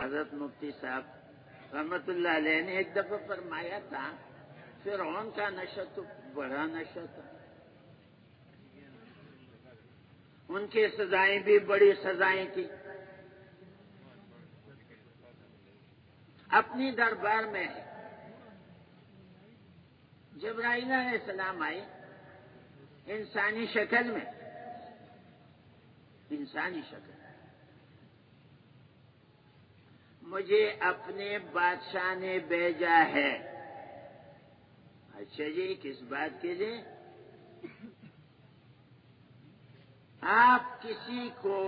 حضرت مفتی صاحب رحمت اللہ علیہ نے ایک دفعہ فرمایا تھا فرعون کا نشہ تو بڑا نشہ تھا، ان کی سزائیں بھی بڑی سزائیں تھی. اپنی دربار میں جبرائیل علیہ السلام آئے انسانی شکل میں، انسانی شکل. مجھے اپنے بادشاہ نے بھیجا ہے. اچھا جی، کس بات کے لیے؟ آپ کسی کو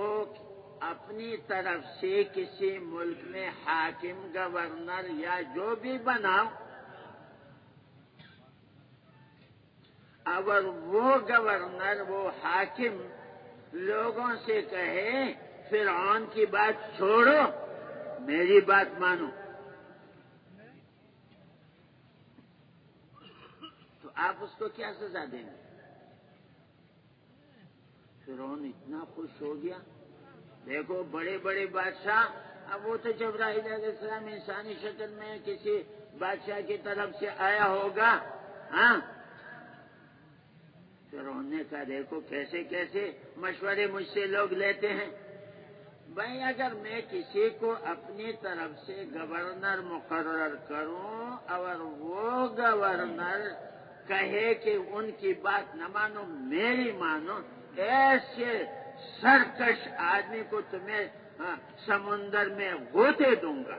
اپنی طرف سے کسی ملک میں حاکم، گورنر یا جو بھی بناؤ، اگر وہ گورنر، وہ حاکم لوگوں سے کہے فرعون کی بات چھوڑو، میری بات مانو، تو آپ اس کو کیا سزا دیں گے؟ فرعون اتنا خوش ہو گیا. دیکھو بڑے بڑے بادشاہ، اب وہ تو جبرائیل علیہ السلام انسانی شکل میں کسی بادشاہ کی طرف سے آیا ہوگا. ہاں، فرعون نے کہا دیکھو کیسے کیسے مشورے مجھ سے لوگ لیتے ہیں. بھائی اگر میں کسی کو اپنی طرف سے گورنر مقرر کروں اور وہ گورنر کہے کہ ان کی بات نہ مانو میری مانو، ایسے سرکش آدمی کو تمہیں سمندر میں غوطے دوں گا.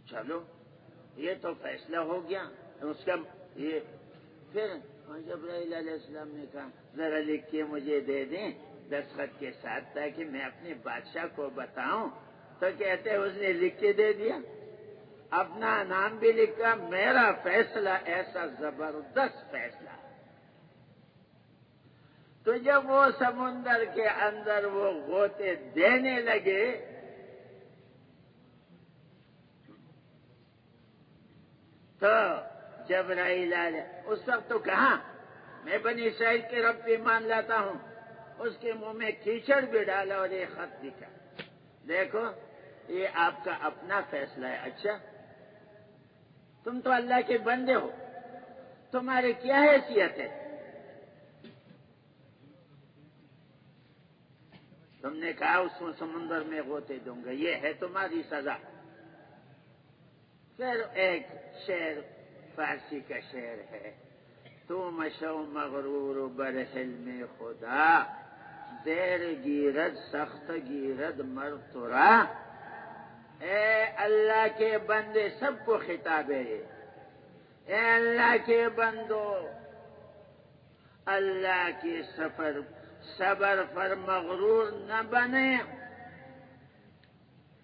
چلو یہ تو فیصلہ ہو گیا. اس کا یہ پھر جبرائیل علیہ السلام نے کہا ذرا لکھ کے مجھے دے دیں دستخط کے ساتھ تاکہ میں اپنے بادشاہ کو بتاؤں. تو کہتے اس نے لکھ کے دے دیا، اپنا نام بھی لکھا، میرا فیصلہ ایسا زبردست فیصلہ. تو جب وہ سمندر کے اندر وہ غوطے دینے لگے تو جبرائیل علیہ اس وقت تو کہا میں بنی اسرائیل کے رب پہ ایمان لاتا ہوں. اس کے منہ میں کیچڑ بھی ڈالا اور یہ خط لکھا، دیکھو یہ آپ کا اپنا فیصلہ ہے. اچھا تم تو اللہ کے بندے ہو، تمہاری کیا حیثیت ہے؟ تم نے کہا اس کو سمندر میں غوطے دوں گا، یہ ہے تمہاری سزا. پھر ایک شعر فارسی کا شعر ہے، تو مشو مغرور بر حلم خدا، دیر گیرد سخت گیرد مرد ترا. اے اللہ کے بندے، سب کو خطاب ہے، اے اللہ کے بندو، اللہ کی صبر پر مغرور نہ بنے.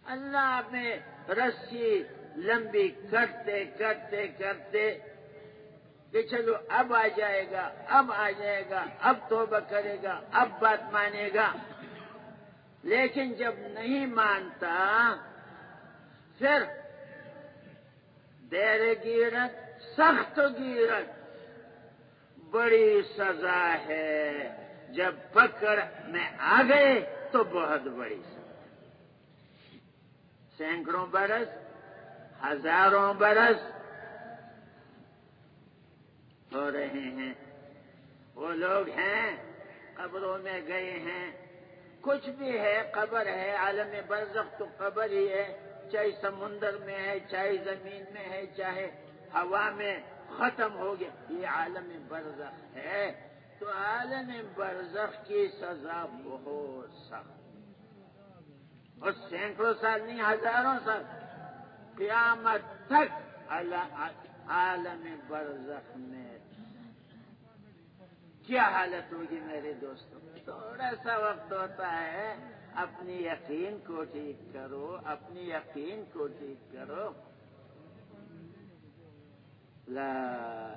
اللہ میں رسی لمبی کرتے کرتے کرتے کہ چلو اب آ جائے گا، اب آ جائے گا، اب توبہ کرے گا، اب بات مانے گا. لیکن جب نہیں مانتا پھر دیر گیرت سخت گیرت، بڑی سزا ہے. جب پکڑ میں آ گئے تو بہت بڑی سزا. سینکڑوں برس، ہزاروں برس ہو رہے ہیں. وہ لوگ ہیں قبروں میں گئے ہیں، کچھ بھی ہے، قبر ہے، عالم برزخ تو قبر ہی ہے، چاہے سمندر میں ہے، چاہے زمین میں ہے، چاہے ہوا میں ختم ہو گیا، یہ عالم برزخ ہے. تو عالم برزخ کی سزا بہت سخت، اور سینکڑوں سال نہیں، ہزاروں سال، قیامت تک عالم برزخ میں کیا حالت ہوگی میرے دوستوں. تھوڑا سا وقت ہوتا ہے، اپنی یقین کو ٹھیک کرو، اپنی یقین کو ٹھیک کرو. لا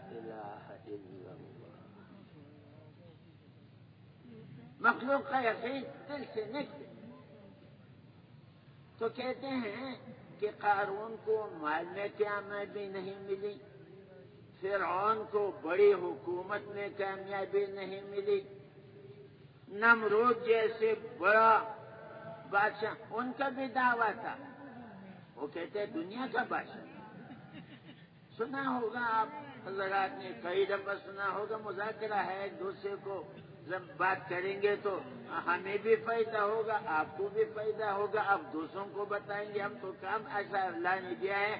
الہ الا اللہ. مخلوق کا یقین دل سے نکلے. تو کہتے ہیں کہ قارون کو مال میں کامیابی نہیں ملی، فرعون کو بڑی حکومت میں کامیابی نہیں ملی، نمرود جیسے بڑا بادشاہ ان کا بھی دعویٰ تھا، وہ کہتے ہیں دنیا کا بادشاہ۔ سنا ہوگا آپ حضرات نے کئی دفعہ سنا ہوگا، مذاکرہ ہے ایک دوسرے کو جب بات کریں گے تو ہمیں بھی فائدہ ہوگا، آپ کو بھی فائدہ ہوگا، آپ دوسروں کو بتائیں گے۔ ہم تو کام ایسا اللہ نے دیا ہے،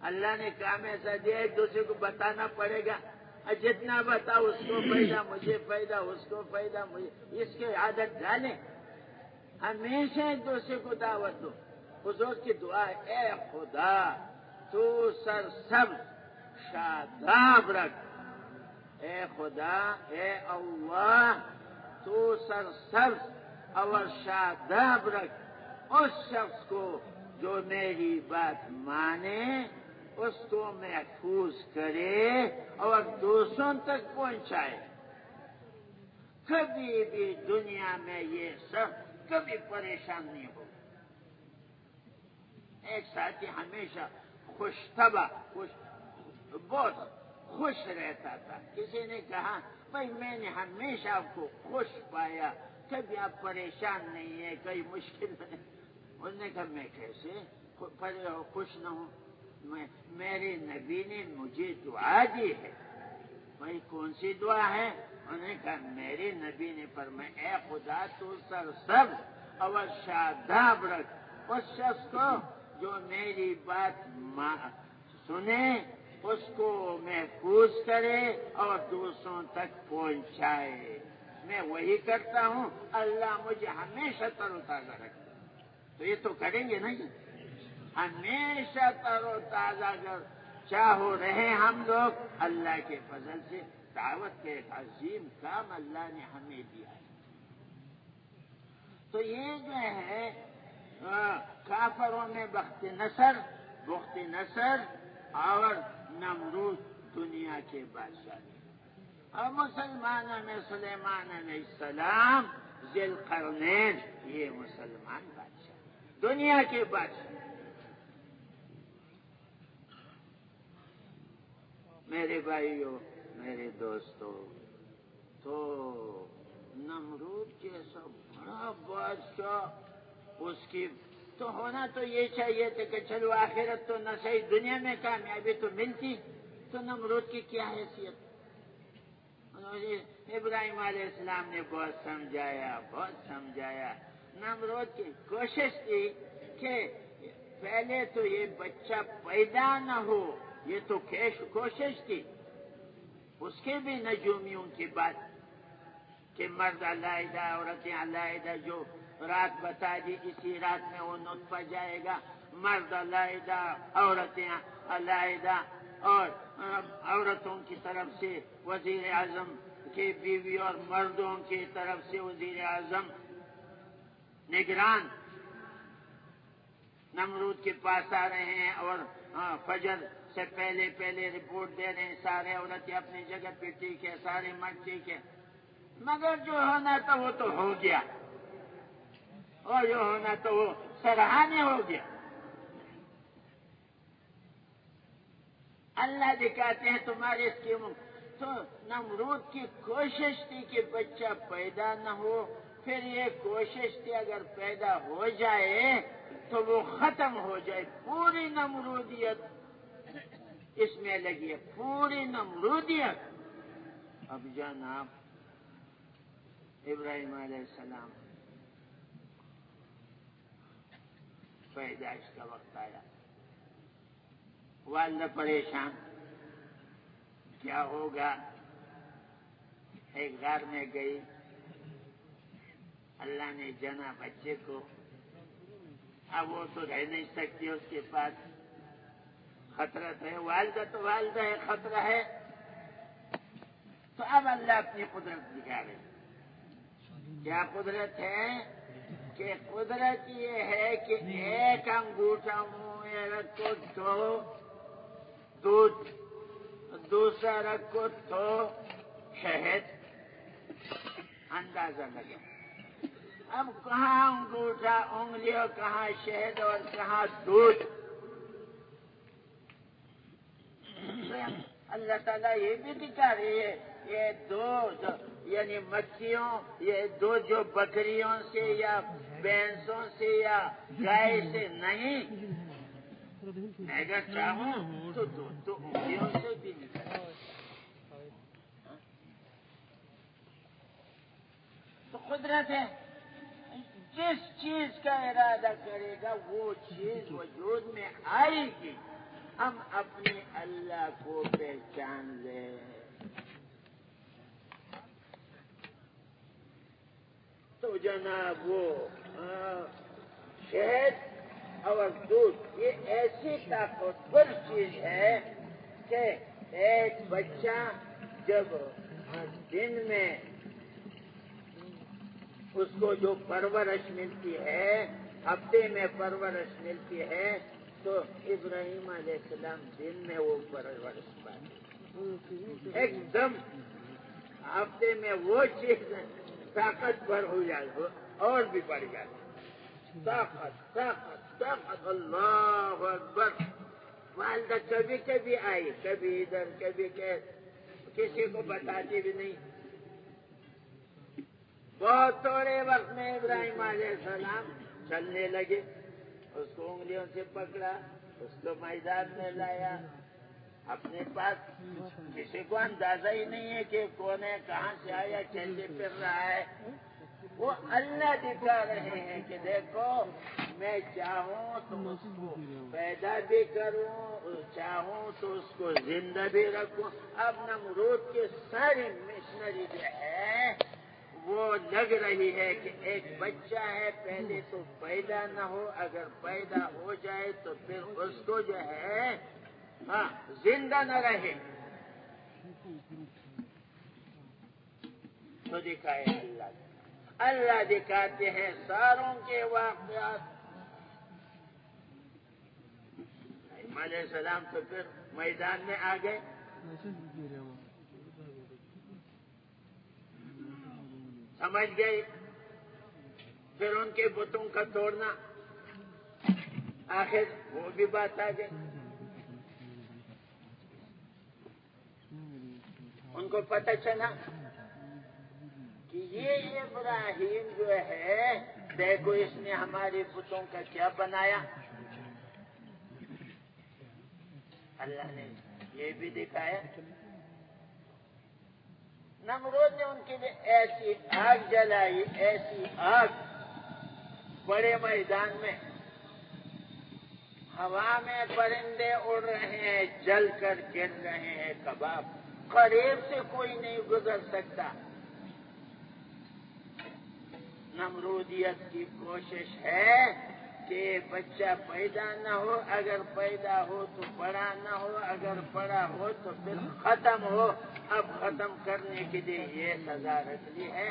اللہ نے کام ایسا دیا ایک دوسرے کو بتانا پڑے گا، جتنا بتاؤ اس کو فائدہ، مجھے فائدہ، اس کو فائدہ، مجھے، اس کی عادت ڈالیں، ہمیشہ ایک دوسرے کو دعوت دو۔ حضور کی دعا ہے، اے خدا تو سرسبز شاداب رکھ، اے خدا، اے اللہ تو سرسبز اور شاداب رکھ اس شخص کو جو میری بات مانے، اس کو محفوظ کرے اور دوسروں تک پہنچائے۔ کبھی بھی دنیا میں یہ سب کبھی پریشان نہیں ہو۔ ایک ساتھی ہمیشہ خوش طبع، بہت خوش رہتا تھا۔ کسی نے کہا بھائی میں نے ہمیشہ آپ کو خوش پایا، کبھی آپ پریشان نہیں ہے، کوئی مشکل نہیں۔ انہوں نے کہا میں کیسے خوش نہ ہوں، میرے نبی نے مجھے دعا دی ہے۔ بھائی کون سی دعا ہے؟ انہوں نے کہا میرے نبی نے فرمایا، اے خدا تو سرسبز اور شاداب رکھ اس شخص کو جو میری بات سنے، اس کو محفوظ کرے اور دوسروں تک پہنچائے۔ میں وہی کرتا ہوں، اللہ مجھے ہمیشہ تر و تازہ رکھتا۔ تو یہ تو کریں گے نا جی، ہمیشہ تر و تازہ اگر چاہو رہے ہم لوگ، اللہ کے فضل سے دعوت کے ایک عظیم کام اللہ نے ہمیں دیا ہے۔ تو یہ جو ہے کافروں میں بخت نصر اور نمرود دنیا کے بادشاہ تھے، اور مسلمانوں میں سلیمان علیہ السلام، ذی القرنین، یہ مسلمان بادشاہ، دنیا کے بادشاہ۔ میرے بھائیوں، میرے دوستوں، تو نمرود جیسا بڑا بادشاہ، اس کی تو ہونا تو یہ چاہیے تھا کہ چلو آخرت تو نہ صحیح دنیا میں کامیابی تو ملتی، تو نمرود کی کیا حیثیت؟ ابراہیم علیہ السلام نے بہت سمجھایا۔ نمرود کی کوشش کی کہ پہلے تو یہ بچہ پیدا نہ ہو، یہ تو کوشش کی، اس کے بھی نجومیوں کی بات کہ مرد علیحدہ عورتیں علیحدہ، جو رات بتا دی اسی رات میں وہ نطفہ جائے گا، مرد علیحدہ عورتیں علیحدہ، اور عورتوں کی طرف سے وزیر اعظم کی بیوی اور مردوں کی طرف سے وزیر اعظم نگران نمرود کے پاس آ رہے ہیں، اور فجر سے پہلے رپورٹ دے رہے ہیں، سارے عورتیں اپنی جگہ پہ ٹھیک ہے، سارے مرد ٹھیک ہے، مگر جو ہونا تھا وہ تو ہو گیا، اور جو ہونا تو وہ سرحانے ہو گیا۔ اللہ دکھاتے ہیں تمہارے اسکیموں۔ تو نمرود کی کوشش تھی کہ بچہ پیدا نہ ہو، پھر یہ کوشش تھی اگر پیدا ہو جائے تو وہ ختم ہو جائے، پوری نمرودیت اس میں لگی ہے، پوری نمرودیت۔ اب جناب ابراہیم علیہ السلام پیدائش کا وقت آیا، والدہ پریشان، کیا ہوگا؟ ایک غار میں گئی، اللہ نے جنا بچے کو، اب وہ تو رہ نہیں سکتی، اس کے پاس خطرہ ہے، والدہ تو والدہ ہے، خطرہ ہے، تو اب اللہ اپنی قدرت دکھا رہے۔ کیا قدرت ہے؟ کہ قدرت یہ ہے کہ ایک انگوٹھا منہ میں رکھو تو دودھ، دوسرا رکھو تو شہد، اندازہ لگے۔ اب کہاں انگوٹھا انگلی اور کہاں شہد اور کہاں دودھ؟ اللہ تعالیٰ یہ بھی دکھا رہی ہے یہ دو یعنی مکھیوں، یہ دو جو بکریوں سے یا بھینسوں سے یا گائے سے نہیں، میں اگر چاہوں تو دو انگلیوں سے بھی نکل۔ تو قدرت ہے، جس چیز کا ارادہ کرے گا وہ چیز وجود میں آئے گی۔ ہم اپنے اللہ کو پہچان لیں۔ تو جناب وہ شہد اور دودھ یہ ایسی طاقتور چیز ہے کہ ایک بچہ جب دن میں اس کو جو پرورش ملتی ہے، ہفتے میں پرورش ملتی ہے، تو ابراہیم علیہ السلام دن میں وہ پرورش پاتے ایک دم ہفتے میں وہ چیز طاقت بھر ہو جائے اور بھی بڑھ جاتی، طاقت طاقت طاقت، اللہ اکبر۔ والدہ کبھی کبھی آئی، کبھی ادھر کبھی کسی کو بتاتی بھی نہیں۔ بہت تھوڑے وقت میں ابراہیم علیہ السلام چلنے لگے، اس کو انگلیوں سے پکڑا، اس کو میدان میں لایا اپنے پاس۔ کسی کو اندازہ ہی نہیں ہے کہ کون ہے، کہاں سے آیا، کیسے پھر رہا ہے۔ وہ اللہ دکھا رہے ہیں کہ دیکھو میں چاہوں تو اس کو پیدا بھی کروں، چاہوں تو اس کو زندہ بھی رکھوں۔ اب نمرود کی ساری مشنری جو ہے وہ لگ رہی ہے کہ ایک بچہ ہے، پہلے تو پیدا نہ ہو، اگر پیدا ہو جائے تو پھر اس کو جو ہے زندہ نہ رہے تو دکھائے اللہ دکھاتے ہیں ساروں کے واقعات۔ علیہ السلام تو پھر میدان میں آ گئے، سمجھ گئے، پھر ان کے بتوں کا توڑنا، آخر وہ بھی بات آ گئی۔ ان کو پتہ چلا کہ یہ ابراہیم جو ہے دیکھو اس نے ہمارے بتوں کا کیا بنایا۔ اللہ نے یہ بھی دکھایا۔ نمرود نے ان کے لیے ایسی آگ جلائی، ایسی آگ بڑے میدان میں، ہوا میں پرندے اڑ رہے ہیں، جل کر گر رہے ہیں کباب، قریب سے کوئی نہیں گزر سکتا۔ نمرودیت کی کوشش ہے کہ بچہ پیدا نہ ہو، اگر پیدا ہو تو بڑا نہ ہو، اگر بڑا ہو تو پھر ختم ہو۔ اب ختم کرنے کے لیے یہ سزا رکھ لی ہے۔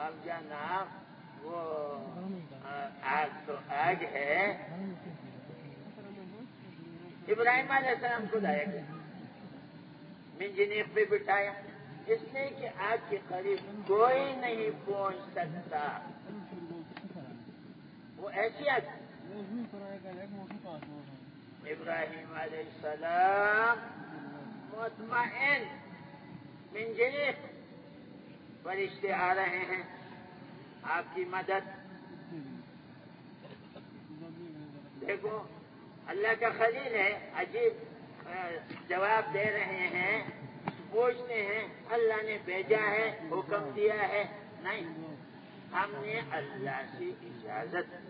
اب جناب وہ آگ تو آگ ہے۔ ابراہیم علیہ السلام کو لایا گیا، منجنیق پہ بٹھایا، اس لیے کہ آگ کے قریب کوئی نہیں پہنچ سکتا۔ وہ ایسی آگ، ابراہیم علیہ السلام مطمئن، منجنیق، فرشتے آ رہے ہیں آپ کی مدد۔ دیکھو اللہ کا خلیل ہے، عجیب جواب دے رہے ہیں، پوچھتے ہیں اللہ نے بھیجا ہے، حکم دیا ہے؟ نہیں، ہم نے اللہ سے اجازت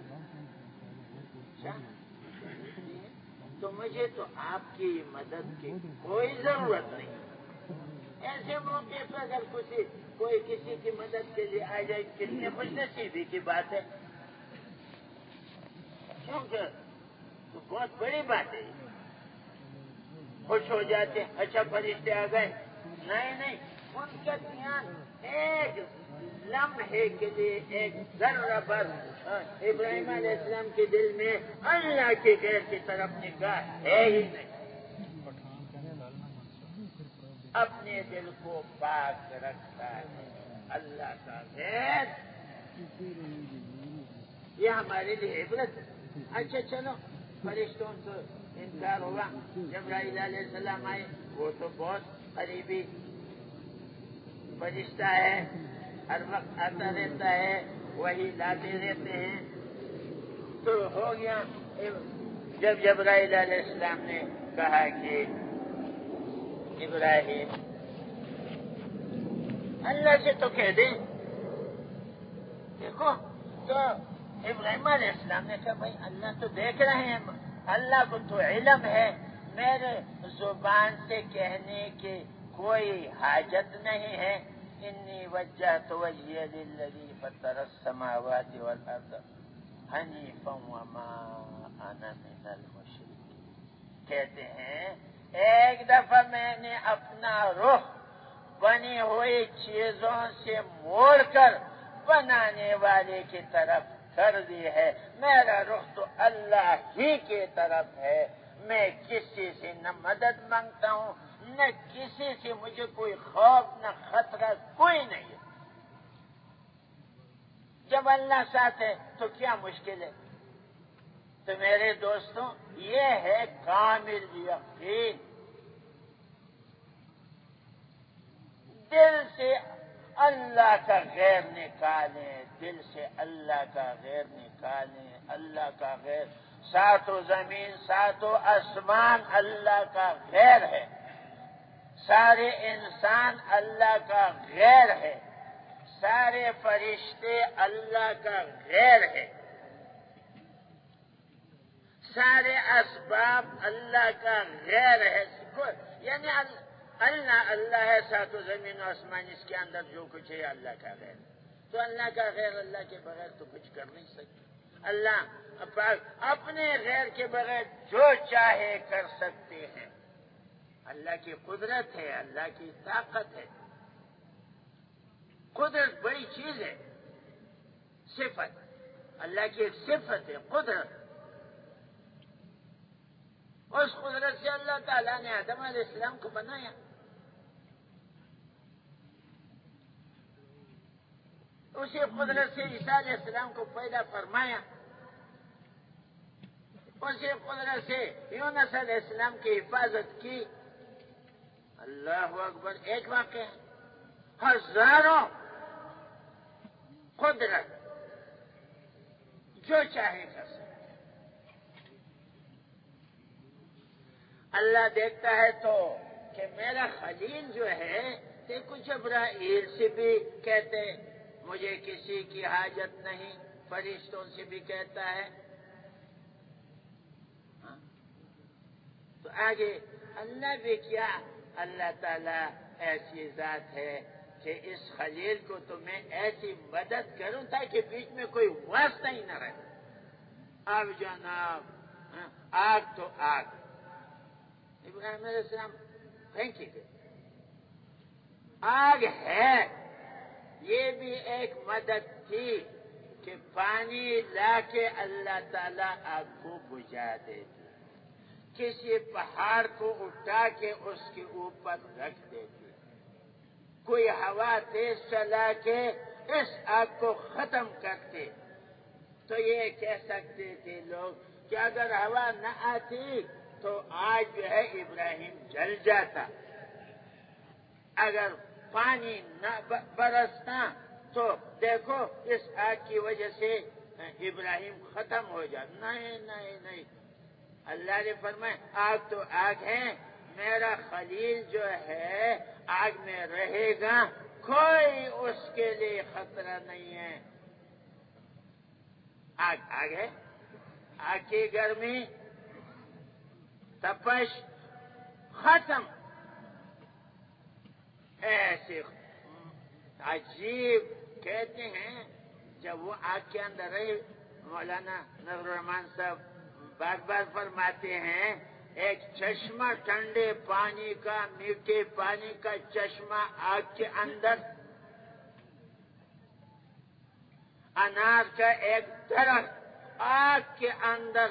تو مجھے تو آپ کی مدد کی کوئی ضرورت نہیں۔ ایسے موقع پر اگر کوئی کسی کی مدد کے لیے آ جائے کتنی خوش نصیبی کی بات ہے، کیونکہ تو بہت بڑی بات ہے، خوش ہو جاتے، اچھا فرشتے آ گئے۔ نہیں، ان کا دھیان ایک لمحے کے لیے، ایک ذرہ بھر ابراہیم علیہ السلام کے دل میں اللہ کے غیر کی طرف نگاہ ہے ہی نہیں۔ اپنے دل کو پاک رکھتا ہے اللہ کا غیر، یہ ہمارے لیے عبرت۔ اچھا چلو، فرشتوں سے انکار ہوگا، جبرائیل علیہ السلام آئے، وہ تو بہت قریبی فرشتہ ہے، ہر وقت آتا رہتا ہے، وہی لاتے رہتے ہیں. تو ہو گیا. جب جبرائیل علیہ السلام نے کہا کہ ابراہیم اللہ سے تو کہہ دیں، دیکھو، تو ابراہیم علیہ السلام نے کہا بھائی اللہ تو دیکھ رہے ہیں، اللہ کو تو علم ہے، میرے زبان سے کہنے کی کوئی حاجت نہیں ہے. انی وجہت وجہی للذی فطر السماوات والارض حنیفا وما انا من المشرکین. کہتے ہیں ایک دفعہ میں نے اپنا رخ بنی ہوئی چیزوں سے موڑ کر بنانے والے کی طرف کر دی ہے. میرا رخ تو اللہ ہی کی طرف ہے. میں کسی سے نہ مدد مانگتا ہوں، نہ کسی سے مجھے کوئی خوف نہ خطرہ کوئی نہیں ہے. جب اللہ ساتھ ہے تو کیا مشکل ہے؟ تو میرے دوستوں، یہ ہے کامل یقین. دل سے اللہ کا غیر نکالیں، دل سے اللہ کا غیر نکالیں. اللہ کا غیر، ساتوں زمین ساتوں آسمان اللہ کا غیر ہے. سارے انسان اللہ کا غیر ہے. سارے فرشتے اللہ کا غیر ہے. سارے اسباب اللہ کا غیر ہے. یعنی اللہ ہے، ساتوں زمین و آسمان، اس کے اندر جو کچھ ہے اللہ کا غیر. تو اللہ کا غیر، اللہ کے بغیر تو کچھ کر نہیں سکتے. اللہ اپنے غیر کے بغیر جو چاہے کر سکتے ہیں. اللہ کی قدرت ہے، اللہ کی طاقت ہے. قدرت بڑی چیز ہے. صفت اللہ کی ایک صفت ہے، قدرت. اس قدرت سے اللہ تعالیٰ نے آدم علیہ السلام کو بنایا. اسی قدرت سے عیسیٰ علیہ السلام کو پیدا فرمایا. اسی قدرت سے یونس علیہ السلام کی حفاظت کی. اللہ اکبر. ایک واقعہ، ہزاروں قدرت جو چاہے کر سکتے. اللہ دیکھتا ہے تو کہ میرا خلیل جو ہے، دیکھو جبرائیل سے بھی کہتے مجھے کسی کی حاجت نہیں، فرشتوں سے بھی کہتا ہے. تو آگے اللہ بھی کیا، اللہ تعالیٰ ایسی ذات ہے کہ اس خلیل کو تو میں ایسی مدد کروں تاکہ بیچ میں کوئی واسطہ ہی نہ رہے. اب جناب آگ تو آگ، ابراہیم علیہ السلام پھینکی گئے. آگ ہے، یہ بھی ایک مدد تھی کہ پانی لا کے اللہ تعالیٰ آگ کو بجھا دیتے. کسی پہاڑ کو اٹھا کے اس کے اوپر رکھ دیتے. کوئی ہوا تیز چلا کے اس آگ کو ختم کرتے. تو یہ کہہ سکتے تھے لوگ کہ اگر ہوا نہ آتی تو آج جو ہے ابراہیم جل جاتا. اگر پانی نہ برستا تو دیکھو اس آگ کی وجہ سے ابراہیم ختم ہو جاتا. نہیں نہیں نہیں، اللہ نے فرمایا آگ تو آگ ہے، میرا خلیل جو ہے آگ میں رہے گا، کوئی اس کے لیے خطرہ نہیں ہے. آگ آگ ہے، آگ کی گرمی، تپش ختم. ایسے عجیب کہتے ہیں جب وہ آگ کے اندر رہے. مولانا نور الرحمان صاحب بار بار فرماتے ہیں ایک چشمہ ٹھنڈے پانی کا، میٹھے پانی کا چشمہ آگ کے اندر، انار کا ایک درخت آگ کے اندر.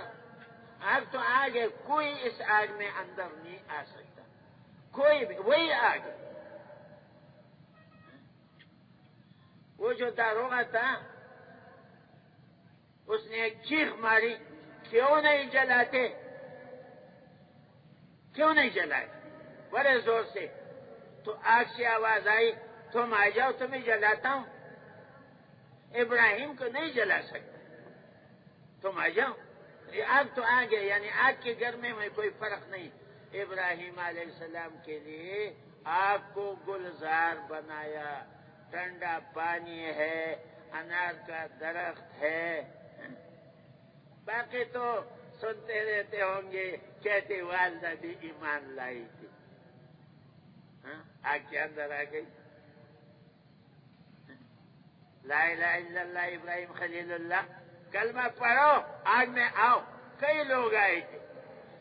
آگ تو آگ ہے، کوئی اس آگ میں اندر نہیں آ سکتا، کوئی بھی. وہی آگ ہے. وہ جو داروغہ تھا اس نے ایک چیخ ماری، کیوں نہیں جلاتے، کیوں نہیں جلائے، بڑے زور سے. تو آگ سے آواز آئی تم آ جاؤ تمہیں جلاتا ہوں. ابراہیم کو نہیں جلا سکتا. تم آ جاؤ. آگ تو آگ ہے، یعنی آگ کے گرمی میں کوئی فرق نہیں. ابراہیم علیہ السلام کے لیے آگ کو گلزار بنایا، ٹھنڈا پانی ہے، انار کا درخت ہے. باقی تو سنتے رہتے ہوں گے کہتے والدہ بھی ایمان لائی تھی. آگ کے اندر آ گئی. لا الہ الا اللہ ابراہیم خلیل اللہ. کلمہ پڑھو آگ میں آؤ. کئی لوگ آئے تھے.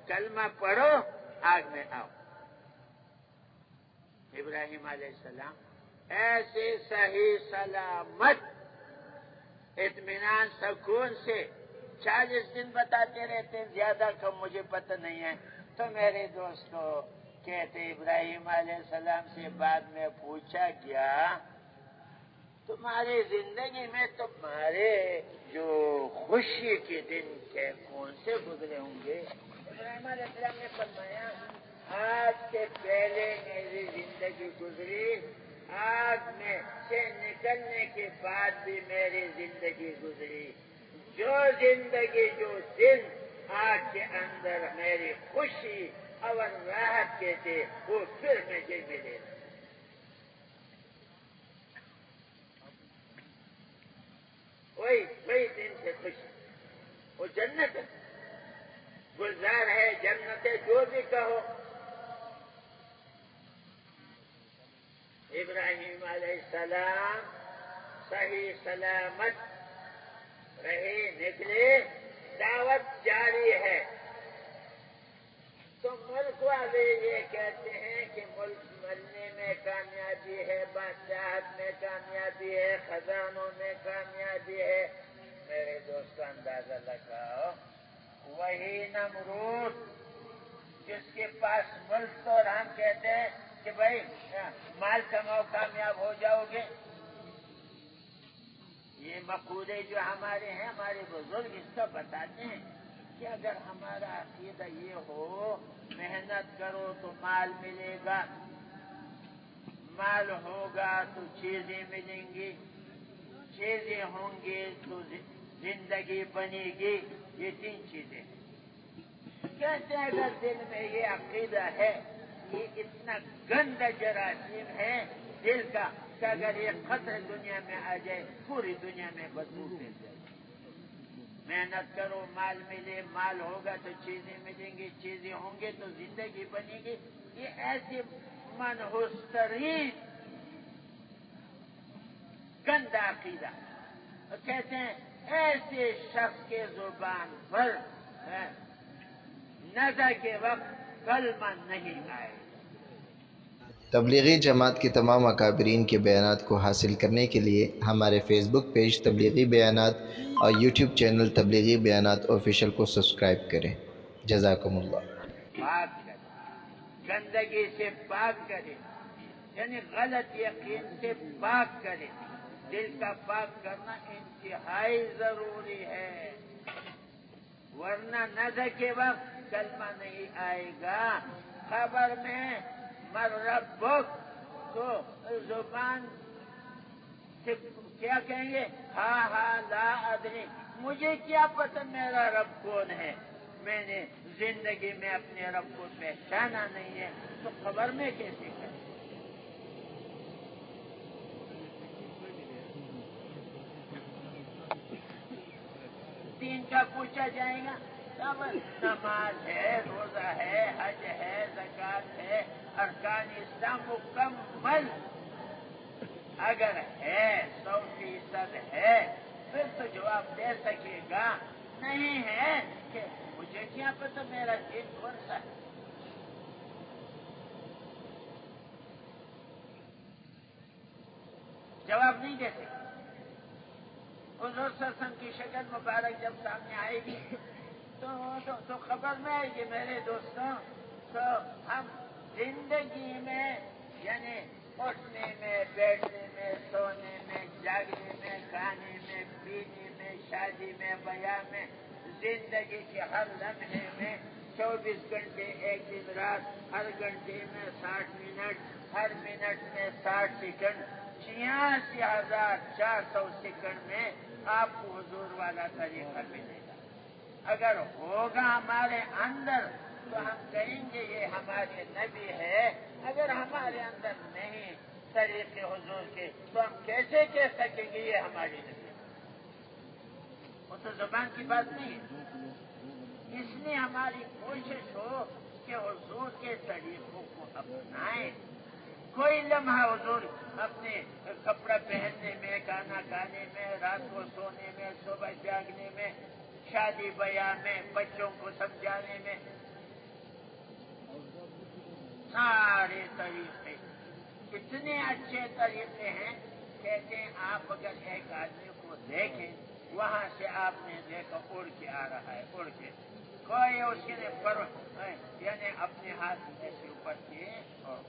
کلمہ پڑھو آگ میں آؤ. ابراہیم علیہ السلام ایسے صحیح سلامت اطمینان سکون سے 40 دن بتاتے رہتے ہیں، زیادہ کم مجھے پتہ نہیں ہے. تو میرے دوستو کہتے ابراہیم علیہ السلام سے بعد میں پوچھا گیا تمہاری زندگی میں تمہارے جو خوشی کے دن کے کون سے گزرے ہوں گے؟ ابراہیم علیہ السلام نے فرمایا آج سے پہلے میری زندگی گزری، آگ میں سے نکلنے کے بعد بھی میری زندگی گزری. جو زندگی جو دن آگ کے اندر میری خوشی اور راحت کے تھے وہ پھر مجھے ملے. وہی دن سے خوشی. وہ جنت گلزار ہے، جنت ہے، جو بھی کہو. ابراہیم علیہ السلام صحیح سلامت رہے، نکلے، دعوت جاری ہے. تو ملک والے یہ کہتے ہیں کہ ملک مرنے میں کامیابی ہے، بادشاہت میں کامیابی ہے، خزانوں میں کامیابی ہے. میرے دوست اندازہ لگاؤ وہی نمرود جس کے پاس ملک تو ہم کہتے ہیں کہ بھائی مال کماؤ کامیاب ہو جاؤ گے. یہ مقولے جو ہمارے ہیں، ہمارے بزرگ اس کا بتاتے ہیں کہ اگر ہمارا عقیدہ یہ ہو محنت کرو تو مال ملے گا، مال ہوگا تو چیزیں ملیں گی، چیزیں ہوں گی تو زندگی بنے گی. یہ 3 چیزیں کہتے ہیں. اگر دل میں یہ عقیدہ ہے، یہ اتنا گندا جراثیم ہے دل کا کہ اگر یہ قطر دنیا میں آ جائے پوری دنیا میں بدبو پھیل جائے. محنت کرو مال ملے، مال ہوگا تو چیزیں ملیں گی، چیزیں ہوں گے تو زندگی بنے گی. یہ ایسی منحوس ترین گندا عقیدہ. کہتے ہیں ایسے شخص کے زبان پر نزا کے وقت کلمہ نہیں آئے. تبلیغی جماعت کے تمام اکابرین کے بیانات کو حاصل کرنے کے لیے ہمارے فیس بک پیج تبلیغی بیانات اور یوٹیوب چینل تبلیغی بیانات آفیشیل کو سبسکرائب کریں. جزاکم اللہ. پاک کرے، گندگی سے پاک کرے، یعنی غلط یقین سے پاک کرے. دل کا پاک کرنا انتہائی ضروری ہے، ورنہ نزع کے وقت کلمہ نہیں آئے گا. خبر میں مر ربک تو زبان سے کیا کہیں گے؟ ہاں لا ادری، مجھے کیا پتہ میرا رب کون ہے. میں نے زندگی میں اپنے رب کو پہچانا نہیں ہے تو خبر میں کیسے کریں؟ دین کا پوچھا جائے گا تب نماز ہے، روزہ ہے، حج ہے، زکوٰۃ ہے، ارکان اسلام مکمل اگر ہے 100% ہے پھر تو جواب دے سکے گا. نہیں ہے کہ مجھے کیا پتہ میرا دین کون سا ہے. جواب نہیں دے سکے. حضور صلی اللہ علیہ وسلم کی شکل مبارک جب سامنے آئے گی تو خبر میں آئے گی. میرے دوستوں تو ہم زندگی میں یعنی اٹھنے میں، بیٹھنے میں، سونے میں، جاگنے میں، کھانے میں، پینے میں، شادی میں، بیاہ میں، زندگی کے ہر لمحے میں 24 گھنٹے ایک دن رات، ہر گھنٹے میں 60 منٹ، ہر منٹ میں 60 سیکنڈ 86,400 سیکنڈ میں آپ کو حضور والا طریقہ ملے گا۔ اگر ہوگا ہمارے اندر تو ہم کہیں گے یہ ہمارے نبی ہے، اگر ہمارے اندر نہیں طریقے حضور کے تو ہم کیسے کہہ سکیں گے یہ ہماری نبی ہے؟ وہ تو زبان کی بات نہیں ہے۔ اس لیے ہماری کوشش ہو کہ حضور کے طریقوں کو اپنائیں۔ کوئی لمحہ حضور اپنے کپڑا پہننے میں، کھانا کھانے میں، رات کو سونے میں، صبح جاگنے میں، شادی بیاہ میں، بچوں کو سمجھانے میں، سارے طریقے اتنے اچھے طریقے ہیں۔ کہتے ہیں آپ اگر ایک آدمی کو دیکھیں، وہاں سے آپ نے دیکھا اڑ کے آ رہا ہے، اڑ کے کوئی اس کے یعنی اپنے ہاتھ ایسے اوپر کیے اور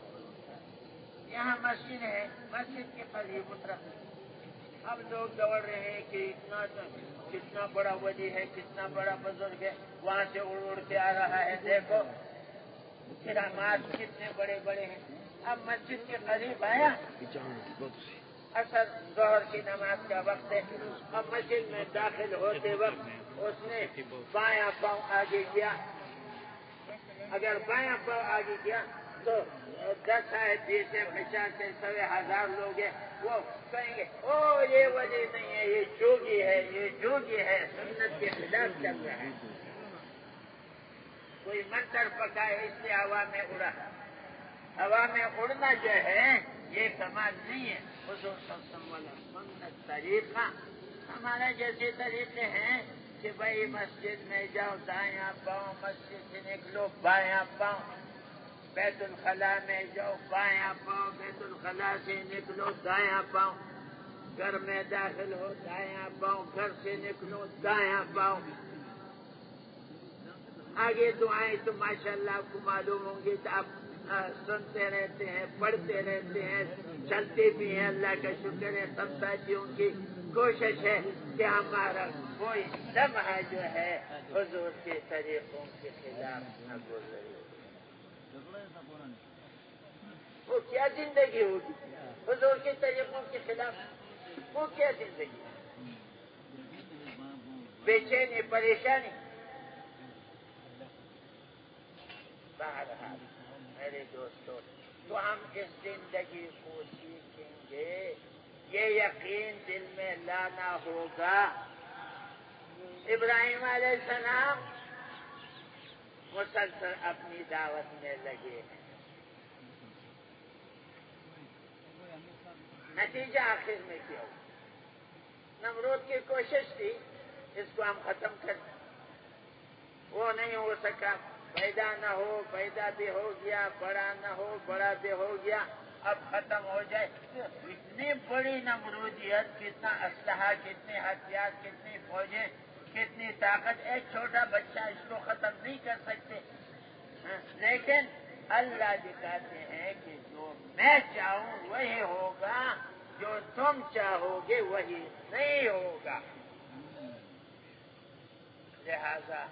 یہاں مسجد ہے، مسجد کے قریب اترا، اب لوگ دوڑ رہے ہیں کہ کتنا بڑا ولی ہے، کتنا بڑا بزرگ ہے، وہاں سے اڑ اڑ کے آ رہا ہے، دیکھو کرامات کتنے بڑے بڑے ہیں۔ اب مسجد کے قریب آیا، اثر ظہر کی نماز کا وقت ہے، اب مسجد میں داخل ہوتے وقت اس نے بایاں پاؤں آگے کیا، اگر بایاں پاؤں آگے کیا تو 10 ہے، 20 ہے، 50 ہے، 100,000 لوگ ہیں، وہ کہیں گے او یہ ولی نہیں ہے، یہ جوگی ہے، یہ جوگی ہے، سنت کے خلاف چل رہا ہے، کوئی منتر پکا ہے اس لیے ہوا میں اڑا۔ ہوا میں اڑنا جو ہے یہ کمال نہیں ہے۔ حضور صلی اللہ علیہ وسلم سنت طریقہ ہمارا جیسے طریقے ہیں کہ بھائی مسجد میں جاؤ دایاں پاؤں، مسجد سے نکلو بایاں پاؤں، بیت الخلاء میں جاؤ بایاں پاؤں، بیت الخلاء سے نکلو دایاں پاؤں، گھر میں داخل ہو دایاں پاؤں، گھر سے نکلو دایاں پاؤں۔ آگے دعائیں تو ماشاءاللہ آپ کو معلوم ہوں گی، تو آپ سنتے رہتے ہیں، پڑھتے رہتے ہیں، چلتے بھی ہیں، اللہ کا شکر ہے۔ سب ساتھیوں کی کوشش ہے کہ ہمارا کوئی لمحہ جو ہے حضور کے طریقوں کے خلاف نہ گزرے۔ وہ کیا زندگی ہوگی حضور کے طریقوں کے خلاف؟ وہ کیا زندگی؟ بے چینی، پریشانی۔ بہرحال میرے دوستوں، تو ہم اس زندگی کو سیکھیں گے، یہ یقین دل میں لانا ہوگا۔ ابراہیم علیہ السلام مسلسل اپنی دعوت میں لگے ہیں، نتیجہ آخر میں کیا ہوا؟ نمرود کی کوشش تھی اس کو ہم ختم کریں، وہ نہیں ہو سکا، پیدا نہ ہو، پیدا بھی ہو گیا، بڑا نہ ہو، بڑا بھی ہو گیا، اب ختم ہو جائے۔ اتنی بڑی نمرودیت، کتنا اسلحہ، کتنے ہتھیار، کتنی فوجیں، کتنی طاقت، ایک چھوٹا بچہ اس کو ختم نہیں کر سکتے۔ لیکن اللہ دکھاتے ہیں کہ جو میں چاہوں وہی ہوگا، جو تم چاہو گے وہی نہیں ہوگا۔ لہذا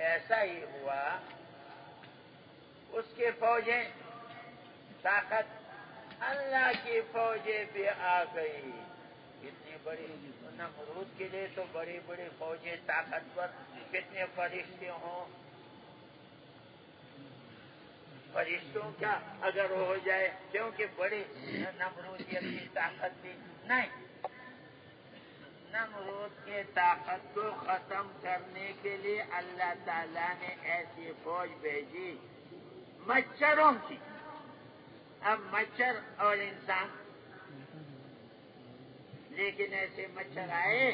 ایسا ہی ہوا، اس کی فوجیں، طاقت، اللہ کی فوجیں بھی آ گئی۔ کتنی بڑی نمرود کے لیے تو بڑی بڑی فوجیں، طاقتور، کتنے فرشتے ہوں، فرشتوں کا اگر ہو جائے، کیونکہ بڑی نمرودیت کی طاقت تھی، نہیں، نمرود کی طاقت کو ختم کرنے کے لیے اللہ تعالیٰ نے ایسی فوج بھیجی مچھروں کی۔ اب مچھر اور انسان، لیکن ایسے مچھر آئے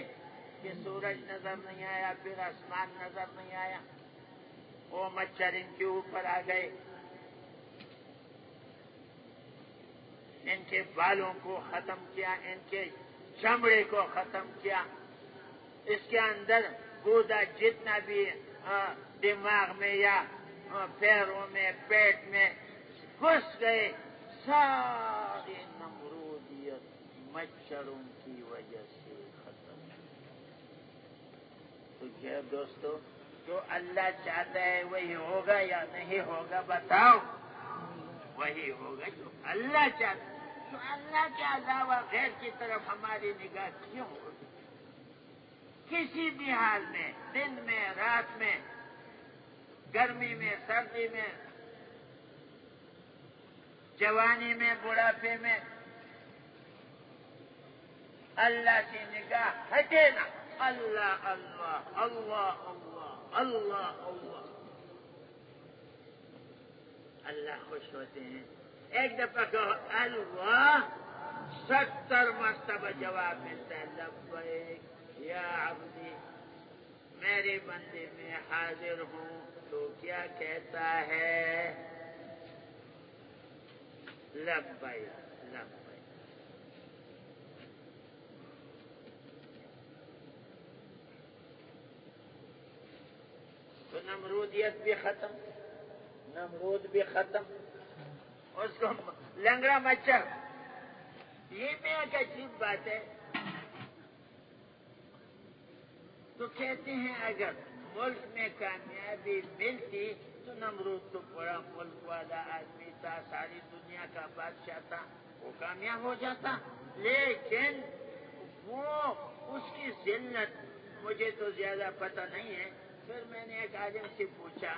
کہ سورج نظر نہیں آیا، پھر آسمان نظر نہیں آیا، وہ مچھر ان کے اوپر آ گئے، ان کے بالوں کو ختم کیا، ان کے چمڑے کو ختم کیا، اس کے اندر گودا جتنا بھی دماغ میں یا پیروں میں، پیٹ میں گھس گئے، ساری نمرودیت مچھروں کی وجہ سے ختم۔ تو کیا دوستو، جو اللہ چاہتا ہے وہی ہوگا یا نہیں ہوگا؟ بتاؤ، وہی ہوگا جو اللہ چاہتا ہے۔ تو اللہ کے علاوہ غیر کی طرف ہماری نگاہ کیوں ہوگی؟ کسی بھی حال میں، دن میں، رات میں، گرمی میں، سردی میں، جوانی میں، بڑھاپے میں، اللہ کی نگاہ ہٹے نا، اللہ اللہ اللہ اللہ اللہ اللہ، اللہ خوش ہوتے ہیں۔ ایک دفعہ کہو اللہ، 70 مرتبہ جواب ملتا ہے لبیک یا عبدی، میرے بندے میں حاضر ہوں، تو کیا کہتا ہے؟ لبیک لبیک۔ تو نمرودیت بھی ختم، نمرود بھی ختم، اس کو لنگڑا مچھر۔ یہ بھی ایک عجیب بات ہے۔ تو کہتے ہیں اگر ملک میں کامیابی ملتی تو نمرود تو بڑا ملک والا آدمی تھا، ساری دنیا کا بادشاہ تھا، وہ کامیاب ہو جاتا، لیکن وہ اس کی ذلت مجھے تو زیادہ پتہ نہیں ہے۔ پھر میں نے ایک عالم سے پوچھا،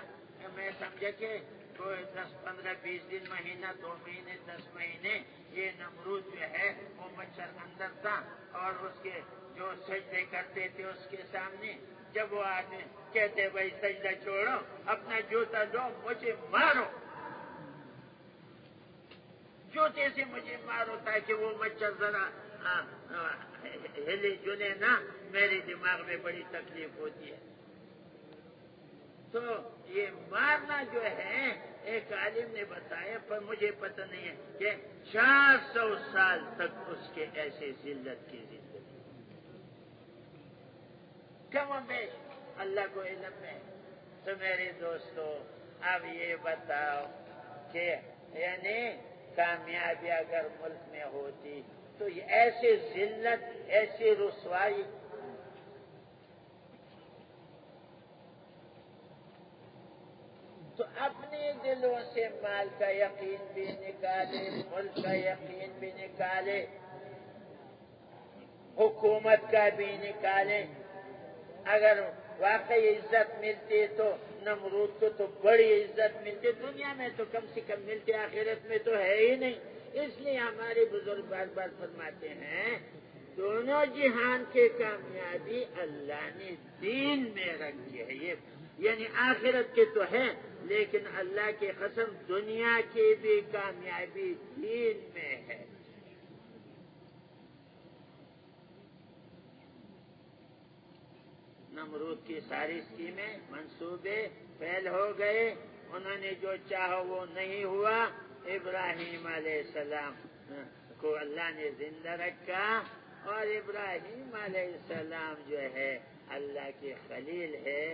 میں سمجھا کہ کوئی 10 15 20 دن، مہینہ 2 مہینے 10 مہینے یہ نمرود جو ہے وہ مچھر اندر تھا، اور اس کے جو سجدے کرتے تھے اس کے سامنے، جب وہ آدمی کہتے بھائی سجدہ چھوڑو، اپنا جوتا دو، مجھے مارو، جوتے سے مجھے مارو تاکہ وہ مچھر ذرا ہلے جلے نہ، میرے دماغ میں بڑی تکلیف ہوتی ہے۔ تو یہ مارنا جو ہے ایک عالم نے بتایا، پر مجھے پتہ نہیں ہے کہ 400 سال تک اس کے ایسے ذلت کی زندگی، کم و بیش اللہ کو علم ہے۔ تو میرے دوستو اب یہ بتاؤ کہ یعنی کامیابی اگر ملک میں ہوتی تو یہ ایسے ذلت، ایسی رسوائی، تو اپنے دلوں سے مال کا یقین بھی نکالے، ملک کا یقین بھی نکالے، حکومت کا بھی نکالے۔ اگر واقعی عزت ملتی تو نمرود کو تو بڑی عزت ملتی، دنیا میں تو کم سے کم ملتی، آخرت میں تو ہے ہی نہیں۔ اس لیے ہمارے بزرگ بار بار فرماتے ہیں دونوں جہان کے کامیابی اللہ نے دین میں رکھی ہے، یہ یعنی آخرت کے تو ہے، لیکن اللہ کی قسم دنیا کی بھی کامیابی دین میں ہے۔ نمرود کی ساری اسکیمیں، منصوبے فیل ہو گئے، انہوں نے جو چاہا وہ نہیں ہوا۔ ابراہیم علیہ السلام کو اللہ نے زندہ رکھا، اور ابراہیم علیہ السلام جو ہے اللہ کے خلیل ہے۔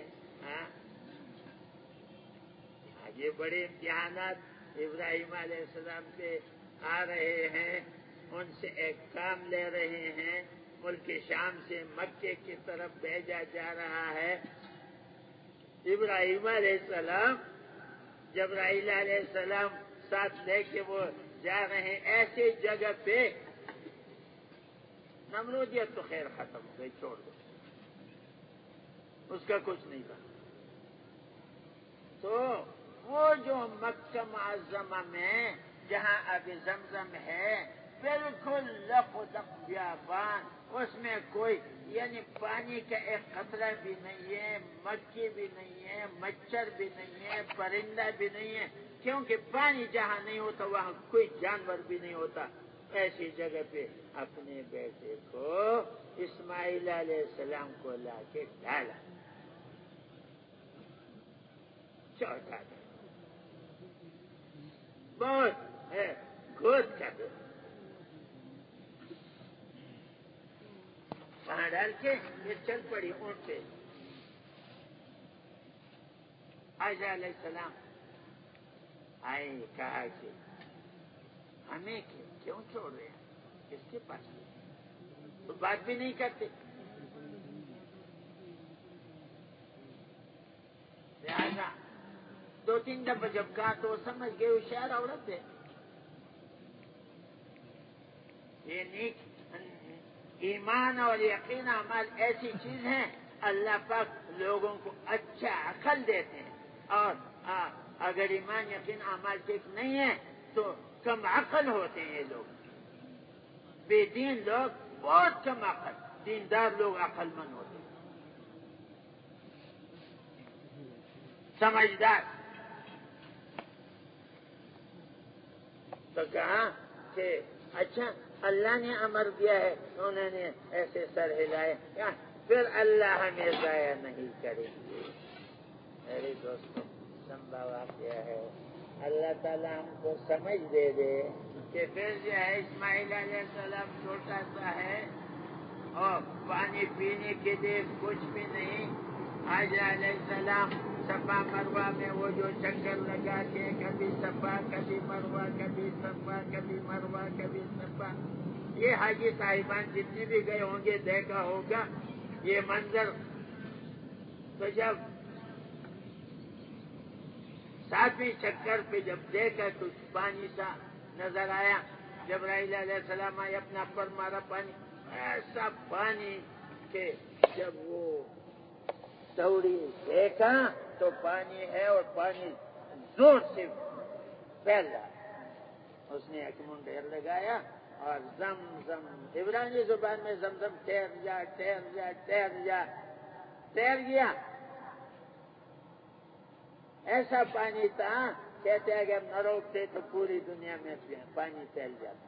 یہ بڑے امتحانات ابراہیم علیہ السلام پہ آ رہے ہیں، ان سے ایک کام لے رہے ہیں، ملک شام سے مکے کی طرف بھیجا جا رہا ہے۔ ابراہیم علیہ السلام، جبرائیل علیہ السلام ساتھ لے کے وہ جا رہے ہیں ایسی جگہ پہ، نمرودیت تو خیر ختم ہو گئی، چھوڑ دو، اس کا کچھ نہیں تھا۔ تو وہ جو مکہ معظمہ میں جہاں ابھی زمزم ہے، بالکل لخدق بیابان، اس میں کوئی یعنی پانی کا ایک قطرہ بھی نہیں ہے، مکھی بھی نہیں ہے، مچھر بھی نہیں ہے، پرندہ بھی نہیں ہے، کیونکہ پانی جہاں نہیں ہوتا وہاں کوئی جانور بھی نہیں ہوتا۔ ایسی جگہ پہ اپنے بیٹے کو اسماعیل علیہ السلام کو لا کے ڈالا، چوٹا دے بہت ہے، گود کا دے، وہاں ڈال کے یہ چل پڑی اونٹ پہ۔ حاجہ علیہ السلام آئے، کہا کہ ہمیں کیوں چھوڑ رہے ہیں، کس کے پاس تو بات بھی نہیں کرتے، لہذا 2 3 دفعہ جب کہا تو سمجھ گئے ہوشیار عورت ہے، یہ نیک ایمان اور یقین عمل ایسی چیز ہے، اللہ پاک لوگوں کو اچھا عقل دیتے ہیں، اور اگر ایمان یقین عمل ٹھیک نہیں ہے تو کم عقل ہوتے ہیں یہ لوگ، بے دین لوگ بہت کم عقل، دیندار لوگ عقل مند ہوتے ہیں، سمجھدار۔ تو کہا کہ اچھا اللہ نے امر کیا ہے، انہوں نے ایسے سر ہلائے، پھر اللہ ہمیں ضائع نہیں کریں گے۔ میرے دوستوں سمجھا واقعہ ہے، اللہ تعالیٰ ہم کو سمجھ دے دے کہ پھر جو ہے اسماعیل علیہ السلام چھوٹا سا ہے اور پانی پینے کے لیے کچھ بھی نہیں، حاجر علیہ السلام صفا مروہ میں وہ جو چکر لگا کے کبھی صفا کبھی مروہ، کبھی صفا کبھی مروہ کبھی صفا، یہ حاجی صاحبان جتنے بھی گئے ہوں گے دیکھا ہوگا یہ منظر۔ تو جب ساتویں چکر پہ جب دیکھا تو پانی سا نظر آیا، جبرائیل علیہ السلام آئے، اپنا پر مارا، پانی ایسا پانی کہ جب وہ دوڑی دیکھا تو پانی ہے اور پانی زور سے پھیل رہا، اس نے ایک منڈیر لگایا اور زم زم، عبرانی زبان میں زمزم ٹھہر جا ٹھہر جا ٹھہر جا، ٹھہر گیا۔ ایسا پانی تھا کہتے اگر نہ روکتے تو پوری دنیا میں پانی پھیل جاتا،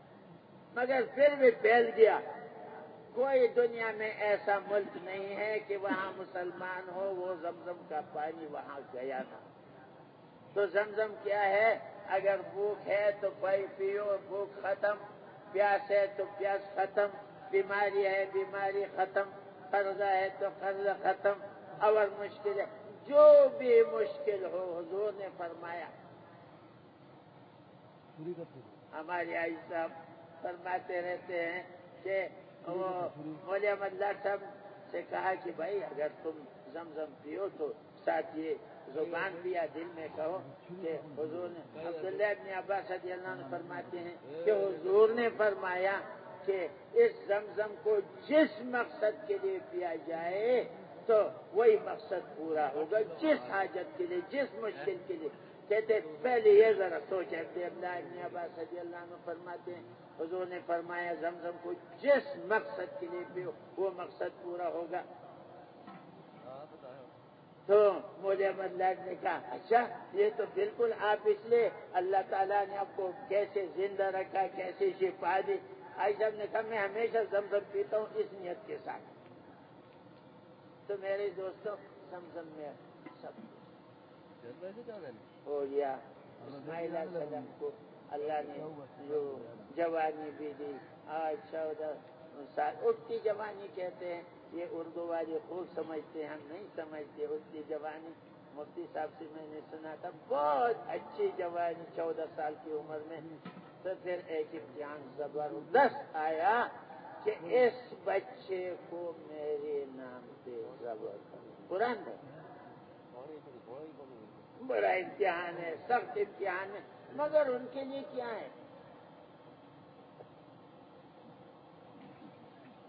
مگر پھر بھی پھیل گیا۔ کوئی دنیا میں ایسا ملک نہیں ہے کہ وہاں مسلمان ہو وہ زمزم کا پانی وہاں گیا نہ۔ تو زمزم کیا ہے؟ اگر بھوک ہے تو پانی پیو، بھوک ختم، پیاس ہے تو پیاس ختم، بیماری ہے بیماری ختم، قرضہ ہے تو قرضہ ختم، اور مشکل ہے جو بھی مشکل ہو، حضور نے فرمایا۔ ہمارے آئی صاحب فرماتے رہتے ہیں کہ وہ مولوی احمد لاٹ صاحب سے کہا کہ بھائی اگر تم زمزم پیو تو ساتھ یہ زبان پیا دل میں کہو کہ حضور نے، عبداللہ ابن عباس رضی اللہ عنہ فرماتے ہیں کہ حضور نے فرمایا کہ اس زمزم کو جس مقصد کے لیے پیا جائے تو وہی مقصد پورا ہوگا، جس حاجت کے لیے، جس مشکل کے لیے۔ کہتے پہلے یہ ذرا سوچے، عبداللہ ابن عباس رضی اللہ عنہ فرماتے ہیں حضور نے فرمایا زمزم کو جس مقصد کے لیے پیو وہ مقصد پورا ہوگا۔ تو مولوی احمد لاٹ نے کہا اچھا یہ تو بالکل آپ اس لیے اللہ تعالیٰ نے آپ کو کیسے زندہ رکھا، کیسے شفا دی۔ آئی صاحب نے کہا میں ہمیشہ زمزم پیتا ہوں اس نیت کے ساتھ۔ تو میرے دوستوں زمزم میں سب ہو گیا۔ اسماعیل علیہ السلام کو اللہ نے جو جوانی بھی دی، آج 14 سال اٹھتی جوانی کہتے ہیں، یہ اردو والے خوب سمجھتے ہیں، ہم نہیں سمجھتے اٹھتی جوانی۔ مفتی صاحب سے میں نے سنا تھا بہت اچھی جوانی 14 سال کی عمر میں۔ تو پھر ایک امتحان زبردست آیا کہ اس بچے کو میرے نام پہ ضبط کرو۔ قرآن میں بڑا امتحان ہے، سخت امتحان ہے، مگر ان کے لیے کیا ہے؟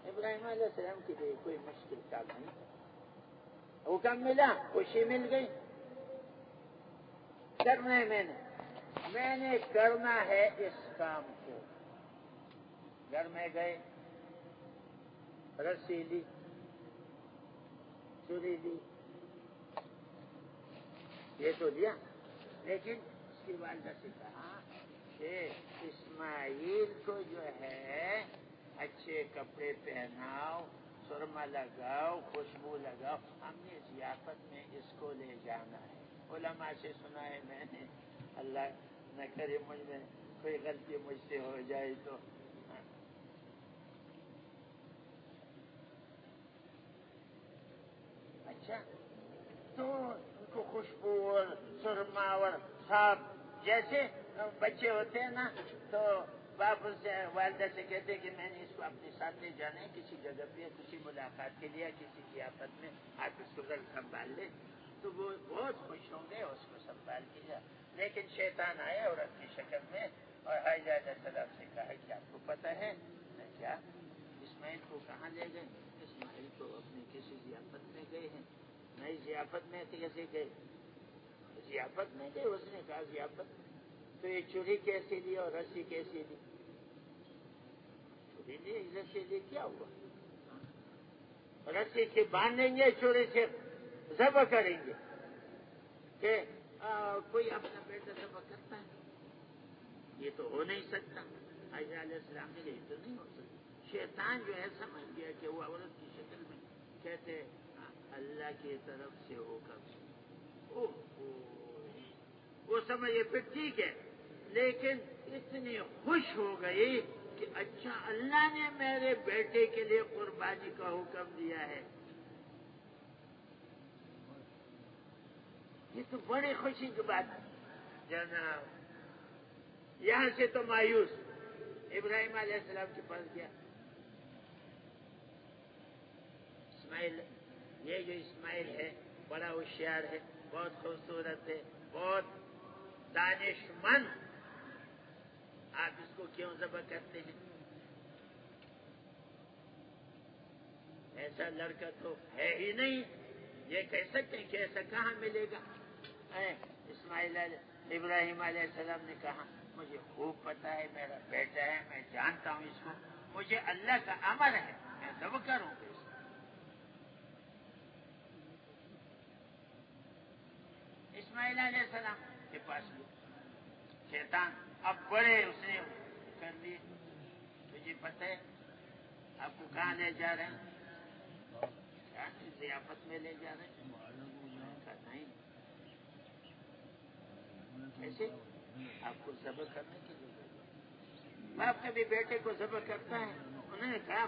ابراہیم علیہ السلام کے لیے کوئی مشکل کام نہیں تھا، حکم ملا، خوشی مل گئی، کرنا ہے میں نے کرنا ہے اس کام کو۔ گھر میں گئے، رسی لی، چھری لی، یہ تو لیا، لیکن اس کی والدہ سے کہا کہ اسماعیل کو جو ہے اچھے کپڑے پہناؤ، سرما لگاؤ، خوشبو لگاؤ، ہم نے ضیافت میں اس کو لے جانا ہے۔ علماء سے سنا ہے میں نے، اللہ نہ کرے مجھ میں کوئی غلطی مجھ سے ہو جائے تو۔ اچھا تو ان کو خوشبو اور سرما اور صاف، جیسے بچے ہوتے ہیں نا تو باپ سے والدہ سے کہتے کہ میں نے اس کو اپنے ساتھ لے جانا ہے کسی جگہ پہ، کسی ملاقات کے لیے، کسی ضیافت میں، آپ اس کو گھر سنبھال لیں، تو وہ بہت خوش ہوں گے اس کو سنبھال کیا۔ لیکن شیطان آئے عورت کی شکل میں اور حاجر علیہ السلام سے کہا کہ آپ کو پتہ ہے کیا اسماعیل کو کہاں لے گئے؟ اسماعیل کو اپنے کسی ضیافت میں گئے ہیں. نئی ضیافت میں کیسے گئے؟ ضیافت میں گئے. اس نے کہا ضیافت تو یہ چوری کیسی لی اور رسی کیسی لی؟ چوری لی رسی لی کیا ہوا؟ رسی کے باندھیں گے, چوری سے ذبح کریں گے کہ کوئی اپنا بیٹا ذبح کرتا ہے؟ یہ تو ہو نہیں سکتا. عیسیٰ علیہ السلام نے یہ تو نہیں ہو سکتا. شیطان جو ہے سمجھ گیا کہ وہ عورت کی شکل میں کہتے اللہ کی طرف سے حکم. وہ سمجھے پھر ٹھیک ہے, لیکن اتنی خوش ہو گئی کہ اچھا اللہ نے میرے بیٹے کے لیے قربانی کا حکم دیا ہے. یہ تو بڑی خوشی کی بات ہے جناب. یہاں سے تو مایوس ابراہیم علیہ السلام کے پاس گیا. اسماعیل, یہ جو اسماعیل ہے بڑا ہوشیار ہے, بہت خوبصورت ہے, بہت دانش مند, آپ اس کو کیوں ذبح کرتے ہیں؟ ایسا لڑکا تو ہے ہی نہیں. یہ کہہ سکتے ہیں کہ ایسا کہاں ملے گا؟ ابراہیم علیہ السلام نے کہا مجھے خوب پتا ہے میرا بیٹا ہے, میں جانتا ہوں اس کو, مجھے اللہ کا امر ہے, میں ذبح کروں گا اس کو. اسماعیل علیہ السلام کے پاس گیا. شیطان اب بڑے اس نے کر لیے. مجھے پتہ ہے آپ کو کہاں لے جا رہے ہیں؟ ضیافت میں لے جا رہے ہیں. کہا نہیں, کیسے آپ کو ذبح کرنے کے لیے. باپ کبھی بیٹے کو ذبح کرتا ہے؟ انہوں نے کہا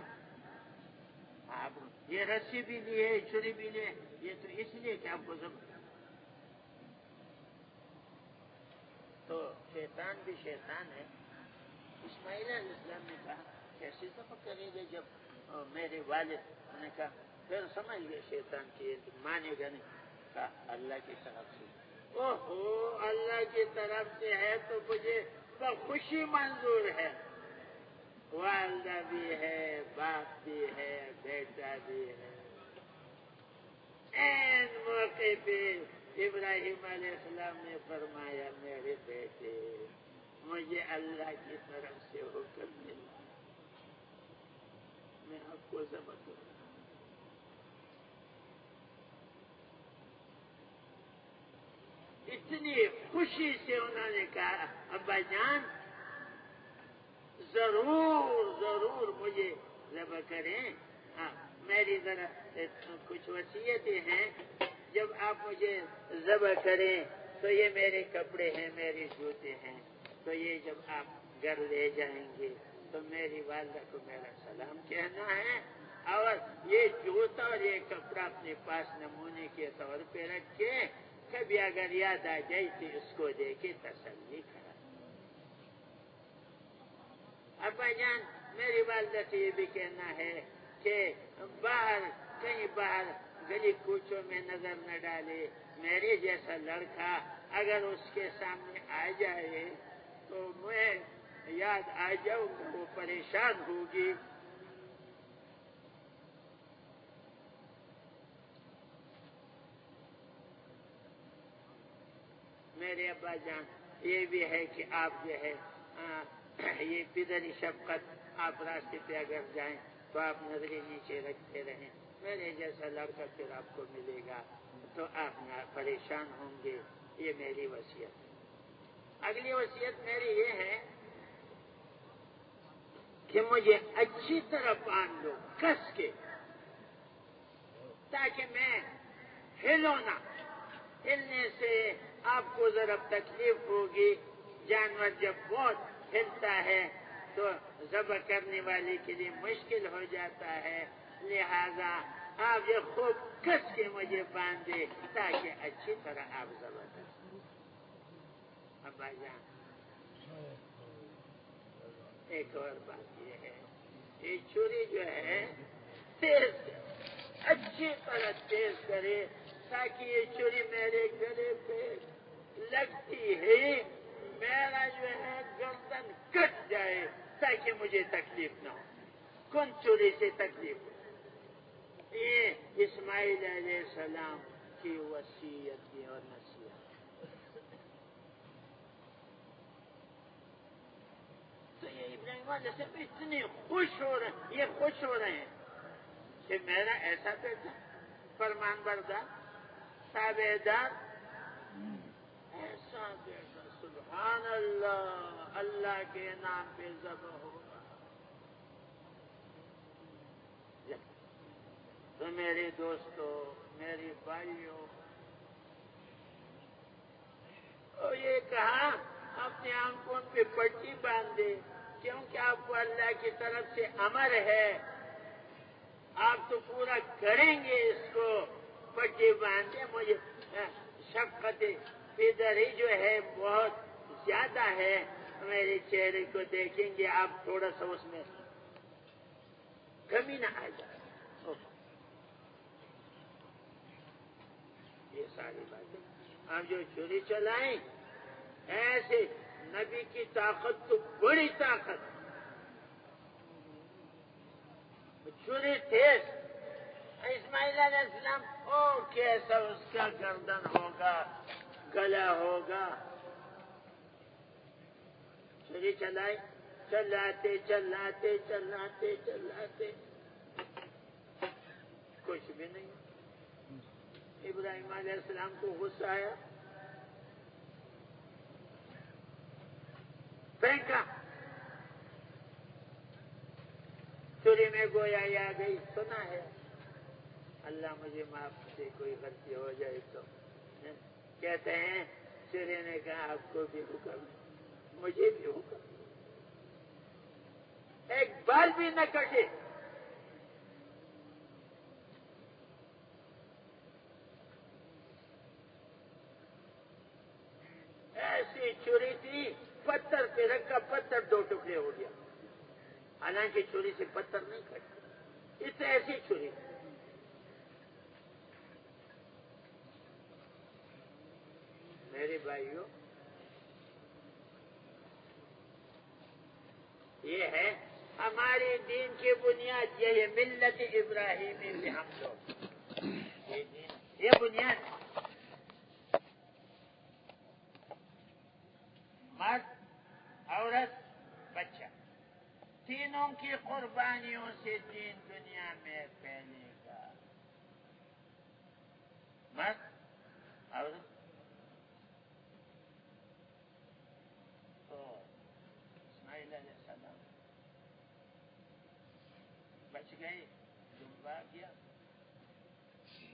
آپ یہ رسی بھی لی ہے, چھری بھی لی ہے, یہ تو اس لیے کہ آپ کو ذبح. تو شیطان بھی شیطان ہے. اسماعیل علیہ السلام نے کہا کیسے ذبح کریں گے جب میرے والد نے کہا, پھر سمجھ گئے شیطان کی مانے گا نہیں. کہا اللہ کی طرف سے. اوہو, اللہ کی طرف سے ہے تو مجھے خوشی منظور ہے. والدہ بھی ہے, باپ بھی ہے, بیٹا بھی ہے. این موقع پہ ابراہیم علیہ السلام نے فرمایا میرے بیٹے مجھے اللہ کی طرف سے حکم ملا, میں آپ کو ذبح کروں. اتنی خوشی سے انہوں نے کہا ابا جان ضرور ضرور مجھے ذبح کریں. میری ذرا کچھ وصیتیں ہیں, جب آپ مجھے ذبح کریں تو یہ میرے کپڑے ہیں, میرے جوتے ہیں, تو یہ جب آپ گھر لے جائیں گے تو میری والدہ کو میرا سلام کہنا ہے, اور یہ جوتا اور یہ کپڑا اپنے پاس نمونے کے طور پہ رکھ کے کبھی اگر یاد آ جائے تو اس کو دے کے تسلی کرا. ابا جان میری والدہ سے یہ بھی کہنا ہے کہ باہر کہیں باہر گلی کوچوں میں نظر نہ ڈالے. میرے جیسا لڑکا اگر اس کے سامنے آ جائے تو میں یاد آ جاؤں گا, وہ پریشان ہوگی. میرے ابا جان یہ بھی ہے کہ آپ جو ہے یہ پدری شفقت, آپ راستے پہ اگر جائیں تو آپ نظریں نیچے رکھتے رہیں. میرے جیسا لڑکا پھر آپ کو ملے گا تو آپ پریشان ہوں گے. یہ میری وصیت ہے. اگلی وصیت میری یہ ہے کہ مجھے اچھی طرح باندھ لو کس کے, تاکہ میں ہلو نہ. ہلنے سے آپ کو ذرا تکلیف ہوگی. جانور جب بہت ہلتا ہے تو ذبح کرنے والے کے لیے مشکل ہو جاتا ہے. لہذا آپ یہ خوب کس کے مجھے باندھے تاکہ اچھی طرح آپ ذبح کریں. ابا جان ایک اور بات یہ ہے, یہ چھری جو ہے تیز اچھی طرح تیز کرے تاکہ یہ چھری میرے گلے پہ لگتی ہے میرا جو ہے گردن کٹ جائے تاکہ مجھے تکلیف نہ ہو. کن چوری سے تکلیف ہو. یہ اسماعیل علیہ السلام کی وصیت کی اور نصیحت. تو یہ ابراہیم علیہ السلام اتنے خوش ہو رہے ہیں، یہ خوش ہو رہے ہیں کہ میرا ایسا بیٹا فرمان بردار تابع دار، ایسا بیٹا سبحان اللہ، اللہ کے نام پہ ذبح ہوگا. تو میرے دوستو، میری بھائیوں، اور یہ کہا اپنے آنکھوں پہ پٹی باندھ دے، کیونکہ آپ کو اللہ کی طرف سے امر ہے، آپ تو پورا کریں گے اس کو. پٹی باندھے. مجھے شفقت پدری جو ہے بہت زیادہ ہے، میرے چہرے کو دیکھیں گے آپ تھوڑا سا اس میں کمی نہ آ جائے. یہ ساری باتیں آپ جو چھری چلائیں، ایسے نبی کی طاقت تو بڑی طاقت، چھری تیز. اسماعیل علیہ السلام کیسا اس کا گردن ہوگا، گلا ہوگا. چھری چلائی، چلاتے چلاتے چلاتے چلاتے کچھ بھی نہیں. ابراہیم علیہ السلام کو غصہ آیا، پھینکا. چھری میں گویا آ گئی. سنا ہے اللہ مجھے معاف سے کوئی غلطی ہو جائے تو کہتے ہیں چھری نے کہا آپ کو بھی حکم ہے، مجھے بھی حکم، ایک بال بھی نہ کٹے. ایسی چھری تھی، پتھر پہ رکھا، پتھر 2 ٹکڑے ہو گیا. حالانکہ چھری سے پتھر نہیں کٹتے، اس سے ایسی چھری. میرے بھائیوں، یہ ہے ہماری دین کی بنیاد، یہ ہے ملت ابراہیمی میں ہم لوگ. یہ بنیاد، مرد، عورت، بچہ، تینوں کی قربانیوں سے دین دنیا میں پھیلے گا. مرد، عورت. تو اسماعیل علیہ السلام بچ گئے، دمبا گیا،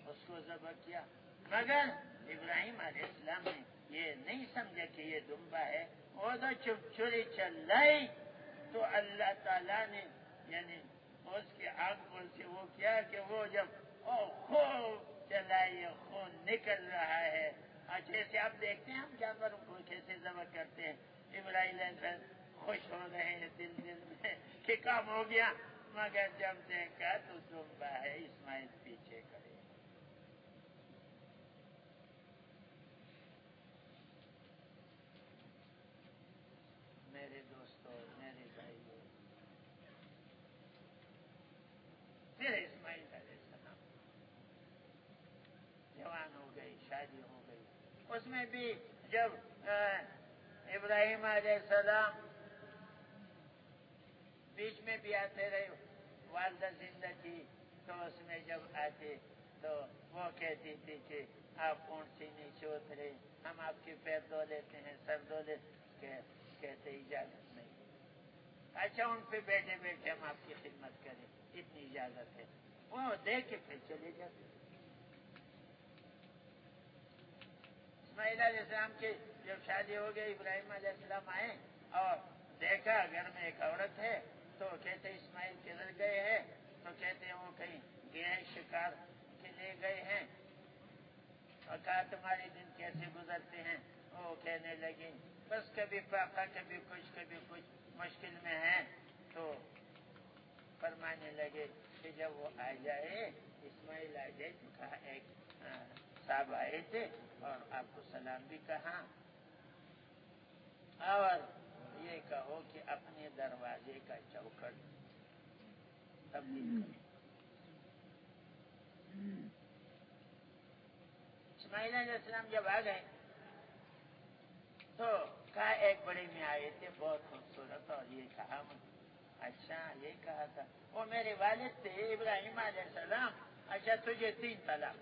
اس کو ذبح کیا. مگر ابراہیم علیہ السلام نے یہ نہیں سمجھا کہ یہ دمبا ہے. وہ تو چھری چلائی تو اللہ تعالیٰ نے یعنی اس کی آنکھوں سے وہ کیا کہ وہ جب خوب چلائی، خون نکل رہا ہے. جیسے آپ دیکھتے ہیں ہم جانوروں کو کیسے ذبح کرتے ہیں. ابراہیم علیہ السلام خوش ہو رہے ہیں دل میں کہ کام ہو گیا. مگر جب دیکھا تو دمبا ہے. اسماعیل پیچھے کرے. میرے دوستوں، میرے بھائیوں، پھر اسماعیل علیہ السلام جوان ہو گئی، شادی ہو گئی. اس میں بھی جب ابراہیم علیہ السلام بیچ میں بھی آتے رہے، والدہ زندہ تھی تو اس میں جب آتے تو وہ کہتی تھی کہ آپ اونٹ سے نیچے اترے، ہم آپ کے پیر دھو لیتے ہیں، سر دھو لیتے. کہتے اجازت نہیں. اچھا ان پہ بیٹھے بیٹھے ہم آپ کی خدمت کریں، اتنی اجازت ہے. وہ دیکھ کے پھر چلے جاتے. اسماعیل علیہ السلام کی جب شادی ہو گئی، ابراہیم علیہ السلام آئے اور دیکھا گھر میں ایک عورت ہے تو کہتے اسماعیل کدھر گئے ہیں؟ تو کہتے ہیں وہ کہیں گئے ہیں، شکار کے لیے گئے ہیں. اور کہا تمہارے دن کیسے گزرتے ہیں؟ وہ کہنے لگی بس کبھی پاکا، کبھی کچھ مشکل میں ہے. تو فرمانے لگے کہ جب وہ آ جائے، اسماعیل آ جائے تو کہا ایک صاحب آئے تھے اور آپ کو سلام بھی کہا، اور یہ کہو کہ اپنے دروازے کا چوکھٹ تبدیل کریں. اسماعیل علیہ السلام جب آ گئے تو کہا ایک بڑے میں آئے تھے بہت خوبصورت، اور یہ کہا اچھا یہ کہا تھا وہ میرے والد تھے ابراہیم علیہ السلام، اچھا تجھے 3 طلاق.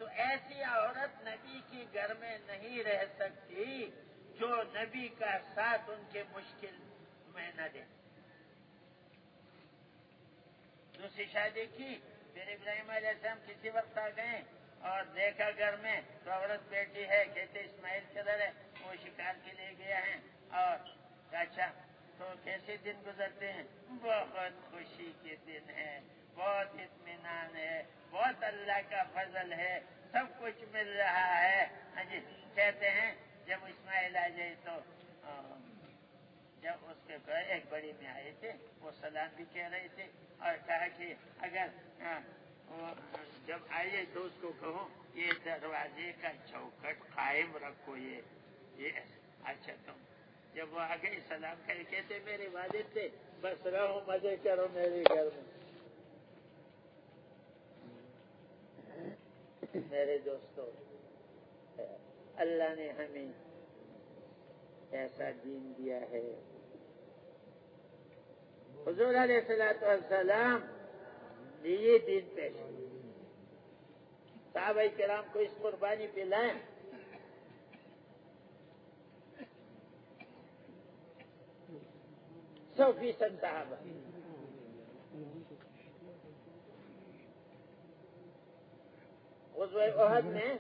تو ایسی عورت نبی کے گھر میں نہیں رہ سکتی جو نبی کا ساتھ ان کے مشکل میں نہ دے. دوسری شادی کی، پھر ابراہیم علیہ السلام کسی وقت آ گئے اور دیکھا گھر میں تو عورت بیٹی ہے، کہتے اسماعیل کدھر ہے؟ وہ شکار کے لیے گیا ہے. اور اچھا تو کیسے دن گزرتے ہیں؟ بہت خوشی کے دن ہے، بہت اطمینان ہے، بہت اللہ کا فضل ہے، سب کچھ مل رہا ہے. ہاں جی، کہتے ہیں جب اسماعیل آ جائے تو جب اس کے ایک بڑی میں آئے تھے وہ سلام بھی کہہ رہے تھے اور کہا کہ اگر جب آئیے تو اس کو کہو یہ دروازے کا چوکٹ قائم رکھو. یہ اچھا تم جب وہ آگے سلام کر کہتے میرے والد تھے بس رہو مزے کرو میرے گھر میں. میرے دوستو، اللہ نے ہمیں ایسا دین دیا ہے. حضور علیہ السلام نے یہ دین پیش کیا. صحابہ کرام کو اس قربانی پہ لائیں. 100% صحابہ. غزوہ احد میں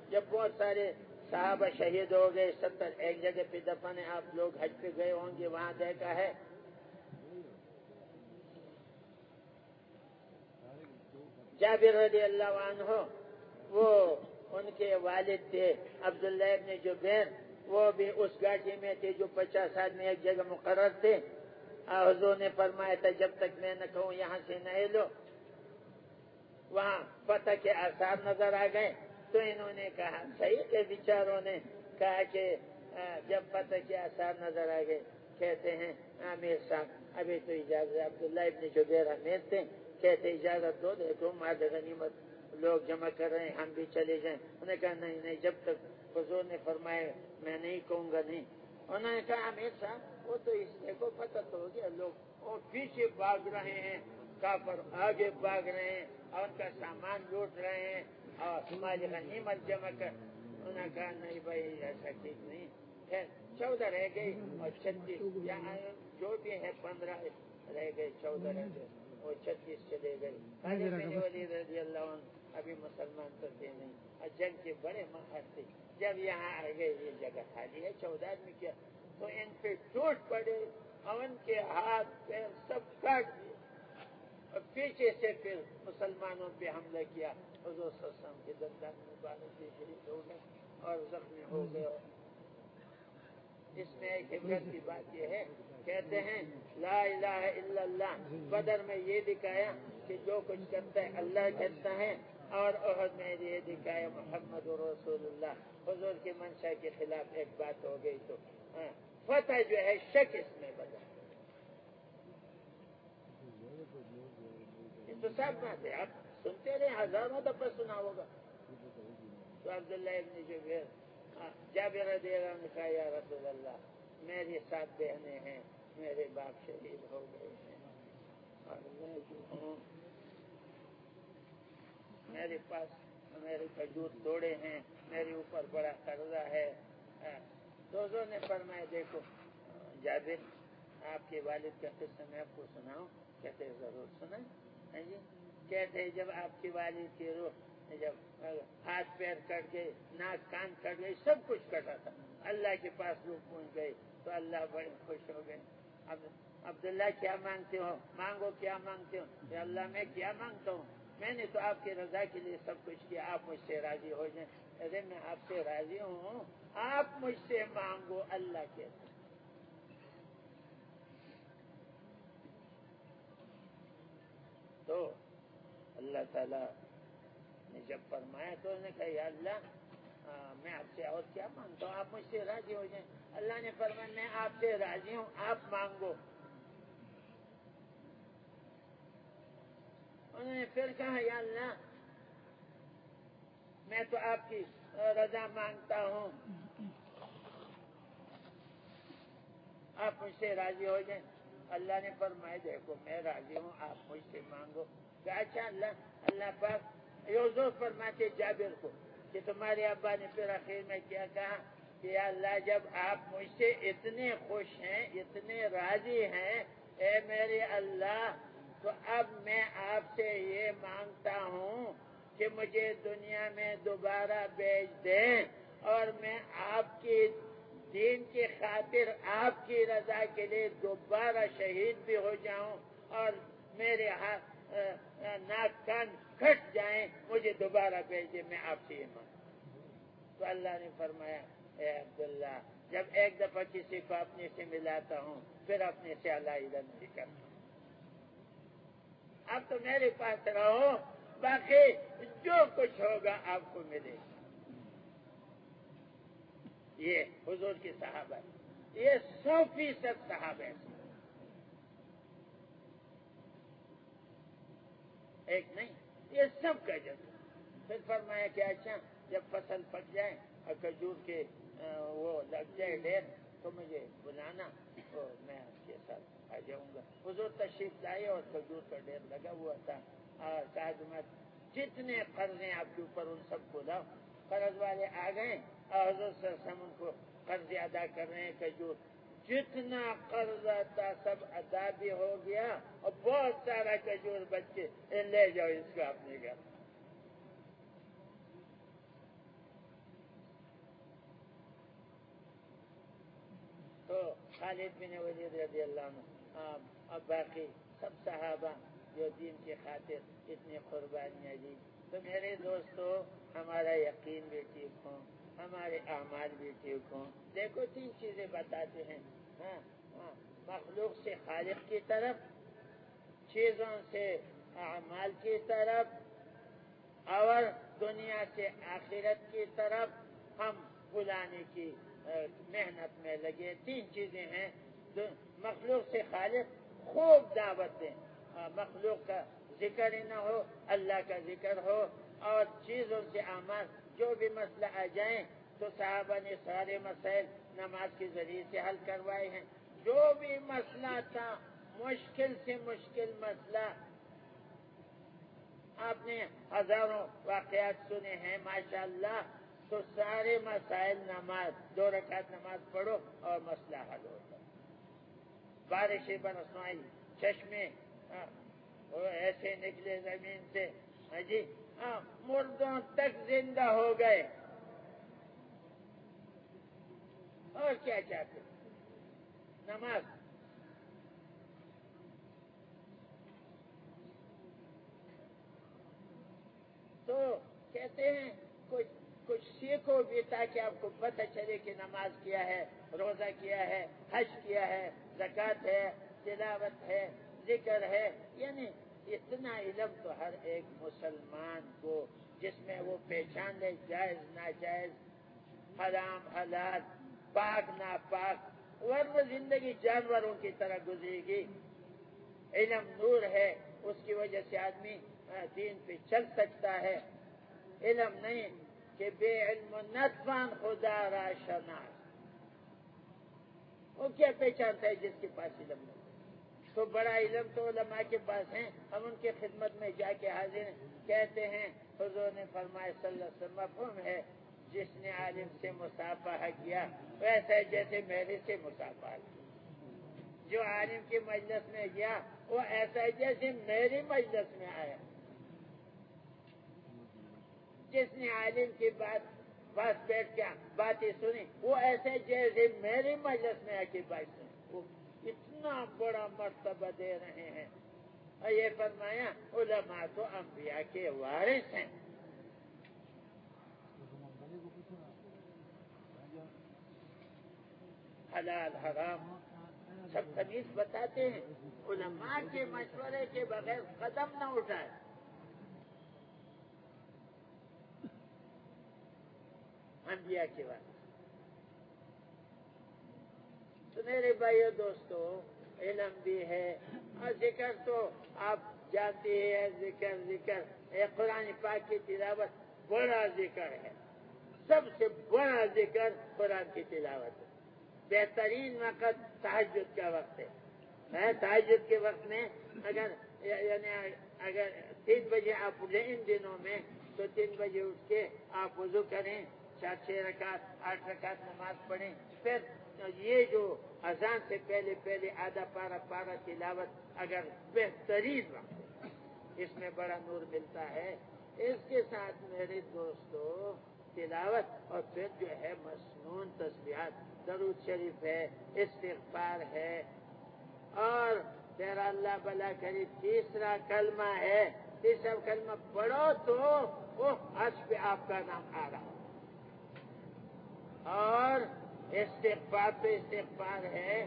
جب بہت سارے صحابہ شہید ہو گئے، 70 ایک جگہ پہ دفن ہے. آپ لوگ حج پہ گئے ہوں گے، وہاں دیکھا ہے. جابر رضی اللہ عنہ وہ ان کے والد تھے عبداللہ ابن جبیر، وہ بھی اس گاڑی میں تھے جو 50 آدمی ایک جگہ مقرر تھے. حضور نے فرمایا تھا جب تک میں نہ کہوں یہاں سے نہ ہلو. وہاں فتح کے آثار نظر آ گئے تو انہوں نے کہا، صحیح کے بیچاروں نے کہا کہ جب فتح کے آثار نظر آ گئے کہتے ہیں امیر صاحب ابھی تو اجازت. عبداللہ ابن جبیر امیر تھے، کہتے اجازت دو، دیکھو مال غنیمت لوگ جمع کر رہے ہیں، ہم بھی چلے جائیں. انہوں نے کہا نہیں نہیں، جب تک حضور نے فرمایا میں نہیں کہوں گا نہیں. انہوں نے کہا امیر صاحب وہ تو اس کو پتہ تو ہو گیا، لوگ وہ پیچھے بھاگ رہے ہیں، کافر آگے بھاگ رہے ہیں اور ان کا سامان لوٹ رہے ہیں اور مال غنیمت جمع کر. انہوں نے کہا نہیں بھائی ایسا ٹھیک نہیں. 14 رہ گئی اور 36 جو بھی ہے 15 رہ گئے، 14 رہ گئے اور 36 چلے گئے. خالد بن ولید رضی اللہ عنہ ابھی مسلمان تو تھے نہیں اور جنگ کے بڑے ماہر تھے. جب یہاں آ گئے یہ جگہ خالی ہے، 14 آدمی کیا، تو ان پہ ٹوٹ پڑے اور ان کے ہاتھ پیر سب کاٹ دیے اور پیچھے سے پھر مسلمانوں پہ حملہ کیا. حضور صلی اللہ علیہ وسلم کے دندان مبارک سے شہید ہو گئے اور زخمی ہو گئے. اس میں ایک عبرت کی بات یہ ہے، کہتے ہیں لا الہ الا اللہ بدر میں یہ دکھایا کہ جو کچھ کرتا ہے اللہ کرتا ہے، اور احد میں یہ دکھایا محمد رسول اللہ. حضور کی منشا کے خلاف ایک بات ہو گئی تو فتح جو ہے شک اس میں بدل. یہ تو سب بات ہے، آپ سنتے رہے، ہزاروں دفعہ سنا ہوگا. تو عبداللہ ابن جبیر جابر رضی اللہ عنہ نے کہا یا رسول اللہ میری 7 بہنیں ہیں، میرے باپ شہید ہو گئے ہیں اور میں جو ہوں میرے پاس میرے کھجور توڑے ہیں، میرے اوپر بڑا قرضہ ہے. تو حضور نے فرمایا دیکھو جابر آپ کے والد کا قصہ میں آپ کو سناؤں؟ کہتے ضرور سنائیں. جی کہتے جب آپ کے والد کی روح جب ہاتھ پیر کٹ گئے، ناک کان کٹ گئے، سب کچھ کٹا تھا، اللہ کے پاس روح پہنچ گئے تو اللہ بڑے خوش ہو گئے. اب عبداللہ کیا مانگتے ہو؟ مانگو کیا مانگتے ہو؟ کہ اللہ میں کیا مانگتا ہوں؟ میں نے تو آپ کی رضا کے لیے سب کچھ کیا، آپ مجھ سے راضی ہو جائیں. ارے میں آپ سے راضی ہوں، آپ مجھ سے مانگو. اللہ کہتے تو اللہ تعالیٰ نے جب فرمایا تو انہوں نے کہا یا اللہ میں آپ سے اور کیا مانگتا ہوں، آپ مجھ سے راضی ہو جائیں. اللہ نے فرمایا میں آپ سے راضی ہوں، آپ مانگو. انہوں نے پھر کہا یا اللہ میں تو آپ کی رضا مانگتا ہوں، آپ مجھ سے راضی ہو جائیں۔ اللہ نے فرمایا دیکھو میں راضی ہوں، آپ مجھ سے مانگو۔ کہ اچھا اللہ پاک یوسف فرماتے جابر کو کہ تمہارے ابا نے پھر آخر میں کیا کہا کہ یا اللہ جب آپ مجھ سے اتنے خوش ہیں، اتنے راضی ہیں، اے میرے اللہ، تو اب میں آپ سے یہ مانگتا ہوں کہ مجھے دنیا میں دوبارہ بھیج دیں اور میں آپ کی دین کی خاطر آپ کی رضا کے لیے دوبارہ شہید بھی ہو جاؤں اور میرے ہاتھ ناک کان کھٹ جائیں، مجھے دوبارہ بھیج دیں، میں آپ سے یہ مانگتا۔ تو اللہ نے فرمایا اے عبداللہ جب ایک دفعہ کسی کو اپنے سے ملاتا ہوں پھر اپنے سے علیحدہ نہیں کرتا، اب تو میرے پاس رہو، باقی جو کچھ ہوگا آپ کو ملے گا۔ یہ حضور کی صحابہ، یہ 100% صحابہ ہیں، ایک نہیں، یہ سب کا جذبہ۔ پھر فرمایا کہ اچھا جب فصل پک جائے اور کھجور کے وہ لگ جائے ڈھیر تو مجھے بلانا تو میں آپ کے ساتھ آ جاؤں گا۔ حضور تشریف لائے اور کھجور کا ڈھیر لگا ہوا تھا، اور جتنے قرض ہیں آپ کے اوپر ان سب کو لاؤ۔ قرض والے آ گئے اور حضور صلی اللہ علیہ وسلم کو قرض ادا کر رہے ہیں، کھجور جتنا قرض تھا سب ادا بھی ہو گیا اور بہت سارا کھجور بچ کے لے جاؤ اس کو اپنے گھر۔ تو خالد بن ولید رضی اللہ عنہ اب باقی سب صحابہ جو دین کی خاطر اتنی قربانیاں دی۔ تو میرے دوستو ہمارا یقین بھی ٹھیک ہو، ہمارے اعمال بھی ٹھیک ہوں۔ دیکھو 3 چیزیں بتاتے ہیں، مخلوق سے خالق کی طرف، چیزوں سے اعمال کی طرف، اور دنیا سے آخرت کی طرف ہم بلانے کی محنت میں لگے۔ 3 چیزیں ہیں، مخلوق سے خالق خوب دعوت دیں، مخلوق کا ذکر ہی نہ ہو، اللہ کا ذکر ہو، اور چیزوں سے اعمال جو بھی مسئلہ آ جائیں تو صحابہ نے سارے مسائل نماز کے ذریعے سے حل کروائے ہیں۔ جو بھی مسئلہ تھا، مشکل سے مشکل مسئلہ، آپ نے ہزاروں واقعات سنے ہیں ماشاءاللہ، تو سارے مسائل نماز 2 رکعت نماز پڑھو اور مسئلہ حل ہوتا۔ بارشیں برسائی، چشمے ایسے نکلے زمین سے، جی مردوں تک زندہ ہو گئے، اور کیا چاہتے؟ نماز۔ تو کہتے ہیں کچھ سیکھو بھی تاکہ آپ کو پتہ چلے کہ نماز کیا ہے، روزہ کیا ہے، حج کیا ہے، زکوٰۃ ہے، تلاوت ہے، ذکر ہے، یعنی اتنا علم تو ہر ایک مسلمان کو، جس میں وہ پہچان لے جائز ناجائز، حرام حلال، پاک ناپاک، ورنہ زندگی جانوروں کی طرح گزرے گی۔ علم نور ہے، اس کی وجہ سے آدمی دین پہ چل سکتا ہے۔ علم نہیں کہ بے علم نتوان خدا را شناس، وہ کیا پہچانتا ہے جس کے پاس علم نہیں؟ تو بڑا علم تو علماء کے پاس ہیں، ہم ان کی خدمت میں جا کے حاضر ہیں۔ کہتے ہیں حضور نے فرمایا صلی اللہ علیہ وسلم، مفہوم ہے جس نے عالم سے مصافحہ کیا ویسا جیسے میرے سے مصافحہ کیا۔ جو عالم کی مجلس میں گیا وہ ایسا جیسے میری مجلس میں آیا۔ جس نے عالم کی بات بیٹھ کے باتیں سنی وہ ایسے جیسے میری مجلس میں آ کے بات سنی۔ وہ اتنا بڑا مرتبہ دے رہے ہیں، اور یہ فرمایا علماء تو انبیاء کے وارث ہیں۔ حلال حرام سب تمیز بتاتے ہیں، علماء کے مشورے کے بغیر قدم نہ اٹھائے۔ انبیاء کے بعد تو میرے بھائیو دوستو، علم بھی ہے اور ذکر تو آپ جاتی ہے ذکر ذکر. قرآن پاک کی تلاوت بڑا ذکر ہے. سب سے بڑا ذکر قرآن کی تلاوت ہے. بہترین وقت تہجد کا وقت ہے. تہجد کے وقت میں اگر 3 بجے آپ اٹھیں ان دنوں میں تو 3 بجے اٹھ کے آپ وضو کریں, 4-6 رکعت 8 رکعت نماز پڑھیں. پھر یہ جو اذان سے پہلے آدھا پارا تلاوت اگر بہترین وقت ہے, اس میں بڑا نور ملتا ہے. اس کے ساتھ میرے دوستو تلاوت اور پھر جو ہے مسنون تسبیحات, درود شریف ہے, استغفار ہے, اور پھر اللہ بلا کرے تیسرا کلمہ ہے. تیسرا کلمہ پڑھو تو وہ عرش پہ آپ کا نام آ رہا. اور استغفار تو استغفار ہے.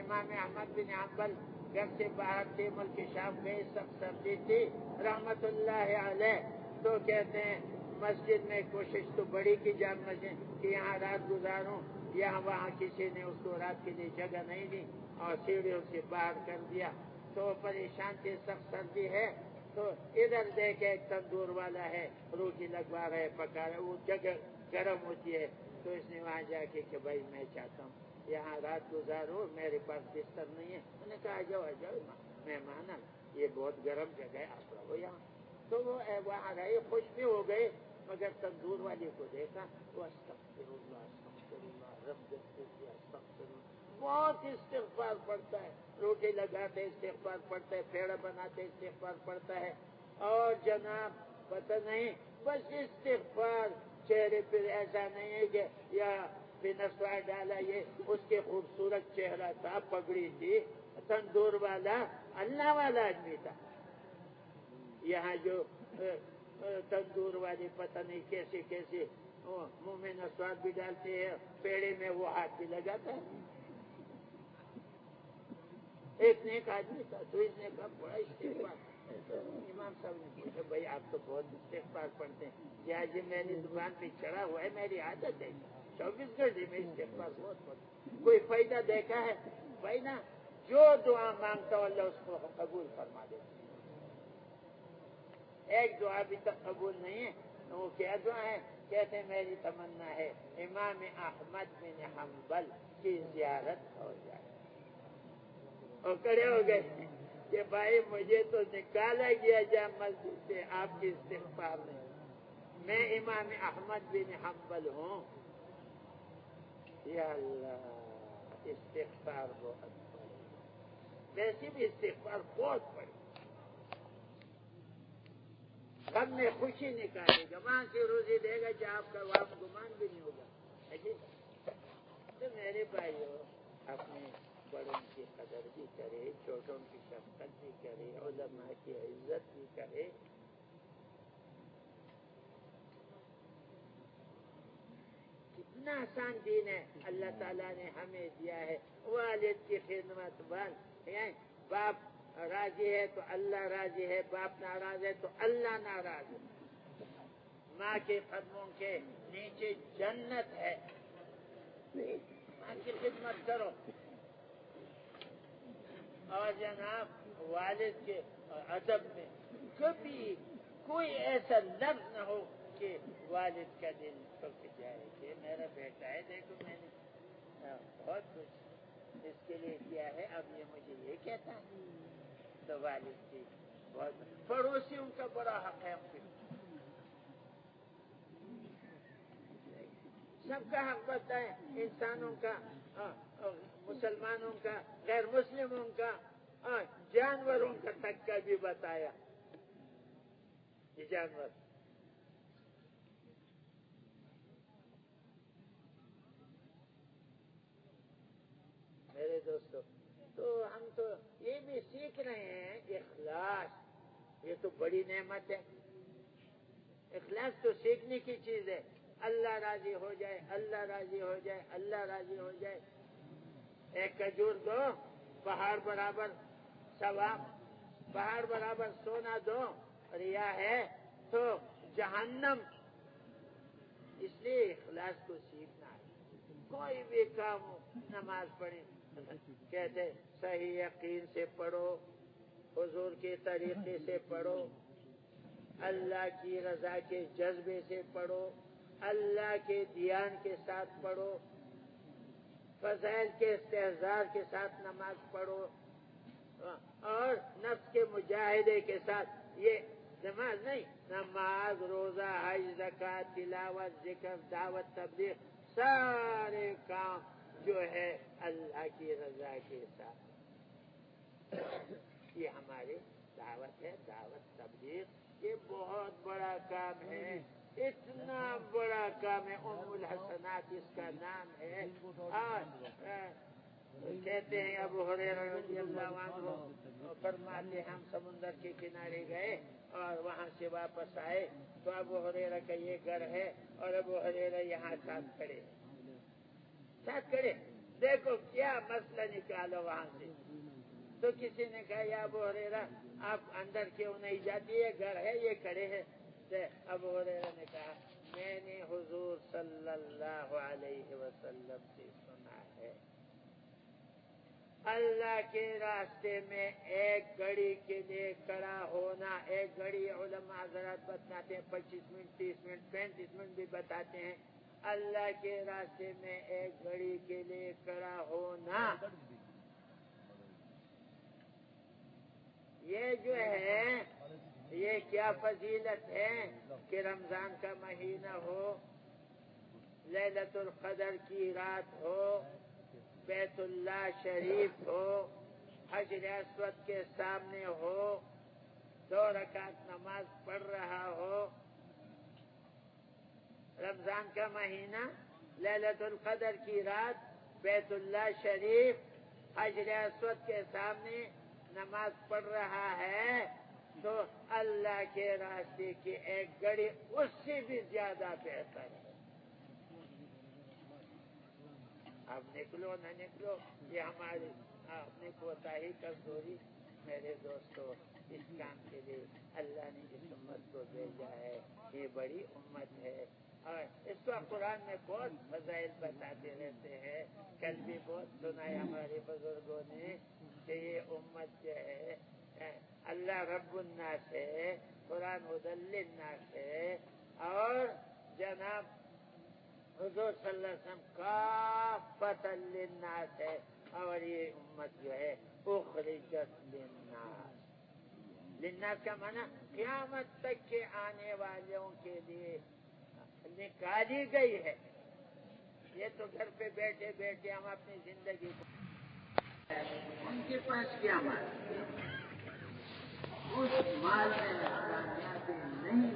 امام احمد بن حنبل گھر سے باہر تھے, ملک شام گئے, سب سردی تھی رحمت اللہ علیہ. تو کہتے ہیں مسجد میں کوشش تو بڑی کی جام مسجد کہ یہاں رات گزاروں. یہاں وہاں کسی نے اس کو رات کے لیے جگہ نہیں دی اور سیڑھیوں سے باہر کر دیا. تو پریشان تھے, سب سردی ہے. تو ادھر دیکھے ایک تندور والا ہے, روٹی لگوا رہے, پکا رہے, وہ جگہ گرم ہوتی ہے. تو اس نے وہاں جا کے کہ بھائی میں چاہتا ہوں یہاں رات گزارو, میرے پاس بستر نہیں ہے. انہوں نے کہا آ جاؤ مہمان, یہ بہت گرم جگہ ہے, آپ رہو یہاں. تو وہ وہاں رہے, خوش بھی ہو گئے. مگر تندور والے کو دیکھا, وہ استغفر اللہ رب استغفر اللہ, بہت استغفار پڑتا ہے. روٹی لگاتے استغفار پڑتا ہے, پیڑا بناتے استغفار پڑتا ہے. اور جناب پتہ نہیں, بس استغفار چہرے پہ ایسا نہیں ہے کہ یا بنسوار ڈالا, یہ اس کے خوبصورت چہرہ تھا, پگڑی تھی. تندور والا اللہ والا آدمی تھا. یہاں جو تندور والے پتہ نہیں کیسے کیسے منہ میں نسوار بھی ڈالتے ہیں, پیڑے میں وہ ہاتھ بھی لگاتا ہے. ایک نیک آدمی تھا, تو اس نے کہا بڑا استغفار. امام صاحب نے پوچھا بھائی آپ تو بہت استغفار پڑھتے ہیں. یہ میری زبان پہ چڑھا ہوا ہے, میری عادت ہے, 24 گھنٹے میں استغفار بہت پڑھتا. کوئی فائدہ دیکھا ہے؟ بھائی نا, جو دعا مانگتا ہوں اللہ اس کو قبول فرما دیتا. ایک دعا بھی تک قبول نہیں ہے. وہ کیا دعا ہے؟ کہتے میری تمنا ہے امام احمد بن حنبل کی زیارت ہو جائے. اور کھڑے ہو گئے کہ بھائی مجھے تو نکالا گیا جامع مسجد سے آپ کی استغفار میں, میں امام احمد بن حنبل ہوں. یا اللہ, استغفار بہت پڑے, ویسے بھی استغفار بہت پڑے. غم میں خوشی نکالے گا, وہاں سے روزی دے گا کہ آپ کا وہاں گمان بھی نہیں ہوگا. تو میرے بھائیو, اپنے بڑوں کی قدر بھی کرے, چھوٹوں کی شفقت بھی کرے, علماء کی عزت بھی کرے. کتنا آسان دین ہے اللہ تعالیٰ نے ہمیں دیا ہے. والد کی خدمت بس, باپ راضی ہے تو اللہ راضی ہے, باپ ناراض ہے تو اللہ ناراض ہے. ماں کے قدموں کے نیچے جنت ہے. ماں کی خدمت کرو. اور جناب والد کے ادب میں کبھی کوئی ایسا لفظ نہ ہو کہ والد کا دل ٹوٹ جائے کہ میرا بیٹا ہے, دیکھو میں نے بہت کچھ اس کے لیے کیا ہے, اب یہ مجھے یہ کہتا ہے. تو والد کی بہت, پڑوسیوں کا بڑا حق ہے. سب کا حق بتائیں, انسانوں کا, مسلمانوں کا, غیر مسلموں کا, جانوروں کا تک کا بھی بتایا. یہ جانور میرے دوستوں, تو ہم تو یہ بھی سیکھ رہے ہیں اخلاص. یہ تو بڑی نعمت ہے. اخلاص تو سیکھنے کی چیز ہے. اللہ راضی ہو جائے, اللہ راضی ہو جائے, اللہ راضی ہو جائے. ایک کھجور دو, پہاڑ برابر ثواب, پہاڑ برابر سونا دو, ریا ہے تو جہنم. اس لیے اخلاص کو سیکھنا ہے. کوئی بھی کام ہو, نماز پڑھیں کہتے صحیح یقین سے پڑھو, حضور کے طریقے سے پڑھو، اللہ کی رضا کے جذبے سے پڑھو، اللہ کے دھیان کے ساتھ پڑھو، فضائل کے استحضار کے ساتھ نماز پڑھو، اور نفس کے مجاہدے کے ساتھ. یہ نماز نہیں، نماز، روزہ، حج، زکوٰۃ، تلاوت، ذکر، دعوت، تبلیغ، سارے کام جو ہے اللہ کی رضا کے ساتھ. یہ ہماری دعوت ہے، دعوت تبلیغ. یہ بہت بڑا کام ہے، اتنا بڑا کام ہے. ام الحسنات اس کا نام ہے. اور کہتے ہیں ابو ہریرہ رضی اللہ عنہ فرماتے ہم سمندر کے کنارے گئے اور وہاں سے واپس آئے تو ابو ہریرہ کا یہ گھر ہے اور ابو ہریرہ یہاں ساتھ کھڑے. دیکھو کیا مسئلہ نکالو وہاں سے. تو کسی نے کہا یا ابو ہریرہ آپ اندر کیوں نہیں جاتی، یہ گھر ہے، یہ کھڑے ہیں. ابو ہریرہ نے کہا میں نے حضور صلی اللہ علیہ وسلم سے سنا ہے اللہ کے راستے میں ایک گھڑی کے لیے کھڑا ہونا. ایک گھڑی علماء حضرات بتاتے ہیں 25 منٹ، 30 منٹ، 35 منٹ بھی بتاتے ہیں. اللہ کے راستے میں ایک گھڑی کے لیے کھڑا ہونا، یہ جو ہے یہ کیا فضیلت ہے کہ رمضان کا مہینہ ہو، لیلۃ القدر کی رات ہو، بیت اللہ شریف ہو، حجر اسود کے سامنے ہو، 2 رکعت نماز پڑھ رہا ہو. رمضان کا مہینہ، لیلۃ القدر کی رات، بیت اللہ شریف، حجر اسود کے سامنے نماز پڑھ رہا ہے تو اللہ کے راستے کی ایک گھڑی اس سے بھی زیادہ بہتر ہے. اب نکلو نہ نکلو یہ ہماری اپنی کوتاہی کمزوری. میرے دوستو اس کام کے لیے اللہ نے اس امت کو بھیجا ہے. یہ بڑی امت ہے اور اس کو قرآن میں بہت فضائل بتاتے رہتے ہیں. کل بھی بہت سنا ہے ہمارے بزرگوں نے کہ یہ امت جو ہے اللہ رب الناس ہے، قرآن ہدی للناس ہے، اور جناب حضور صلی اللہ علیہ وسلم کافۃ للناس ہے. اور یہ امت جو ہے اخرجت للناس. للناس کا معنی قیامت تک کے آنے والوں کے لیے نکالی گئی ہے. یہ تو گھر پہ بیٹھے بیٹھے ہم اپنی زندگی کو ان کے پاس کیا مال، اس مال میں کامیابی نہیں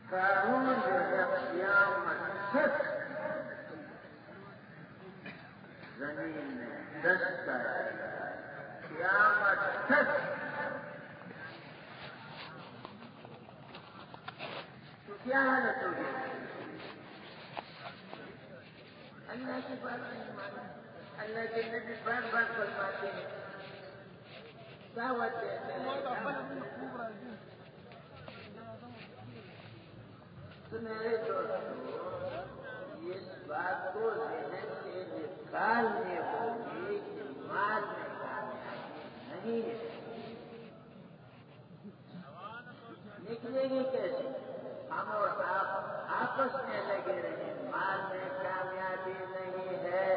قانون جو ہے قیامت تک زمین میں دست ہے. قیامت تک تو کیا حالت ہوگی؟ اللہ کی بات نہیں مانا. اللہ کے نبی بار بار فرماتے ہیں، دعوت دیتے ہیں. تو میرے دوستوں اس بات کو ذہن سے نکالنے ہوگی کہ مال میں کامیابی نہیں ہے. نکلے گی کیسے؟ ہم اور آپ آپس میں لگے رہے. مال میں کامیابی نہیں ہے،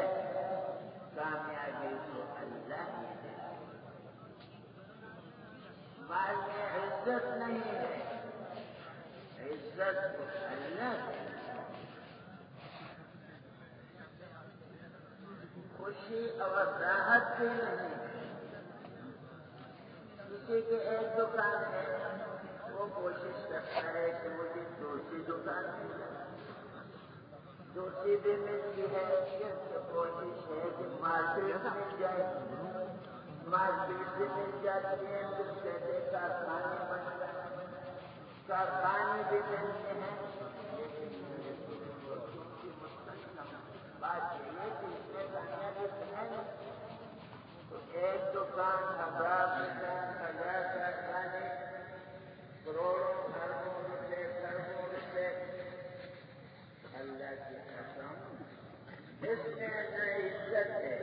کامیابی تو اللہ ہی ہے. مال میں عزت نہیں ہے، عزت تو اللہ ہے. خوشی اور راحت بھی نہیں. کسی کے ایک دکان ہے وہ کوشش کرتا ہے کہ مجھے دوسری دکان مل جائے، دوسری بھی ملتی ہے. کوشش ہے کہ مارکیٹ مل جائے، مارکیٹ بھی مل جاتی ہے. پھر کہتے کارخانے بن جائے، کارخانے بھی ملتے ہیں. بات یہ ہے کہ اس میں کامیابی ہے نا. تو ایک دکان 1000 کارخانے، کروڑوں اربوں روپے، کروڑوں روپے. اللہ کی قسم اس میں نہ عزت ہے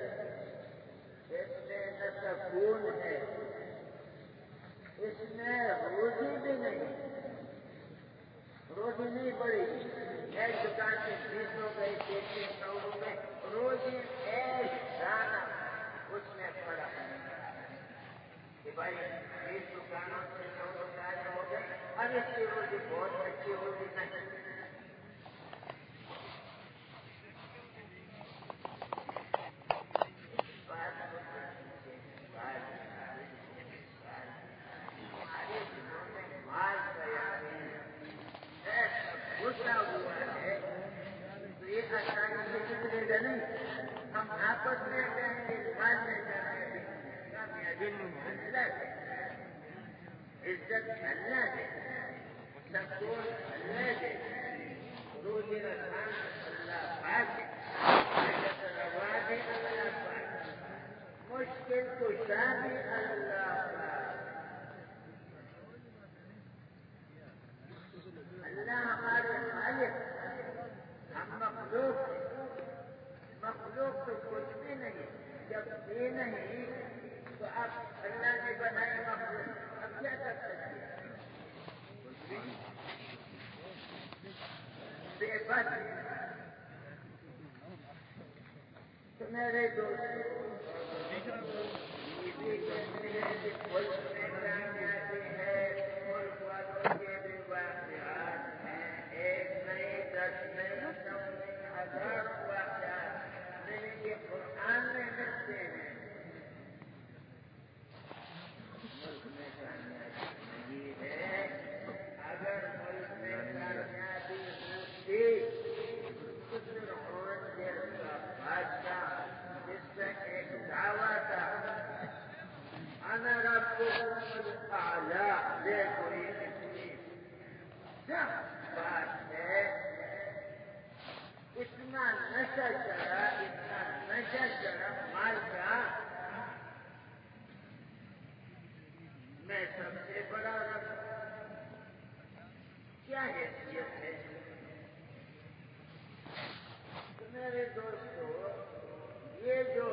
بھائی اس دکانوں سے 100 دکان ہو گئے، اب اس کی روزی بہت اچھی ہوگی نہیں. ہمارے دلوں میں مال کا یقین ایسا گھسا ہوا ہے تو یہ آسانی سے نکلے گا نہیں. ہم آپس میں کہیں گے ماننے جانے گے، کامیابی اللہ سے، عزت اللہ دے، سکون اللہ دے، روزی رسان اللہ پاک عزت روا بھی اللہ پاک، مشکل کشا بھی اللہ پاک. اللہ ہمارے خالق، ہم مخلوق تو کچھ بھی نہیں. جب بھی نہیں تو اب اللہ نے بنائے مخلوق، اب کیا کر سکتے ہیں؟ کچھ بھی بے بس. تو میرے دوست کہتے ہیں کہ ملک میں کامیابی ہے، ملک والوں کے بھی واقعات ہیں، 1 نہیں 10 نہیں 9 نہیں، ہزاروں واقعات لیکن یہ قرآن میں ملتے ہیں. ملک میں کامیابی نہیں ہے. اگر ملک میں کامیابی ہوتی تو فرعون جیسا بادشاہ جس کا ایک دعویٰ تھا انا ربکم الاعلی، دیکھو یہ کتنی سخت بات ہے. اتنا نشہ چڑھا مال کا، میں سب سے بڑا رب. کیا حیثیت ہے؟ تو میرے دوستو یہ جو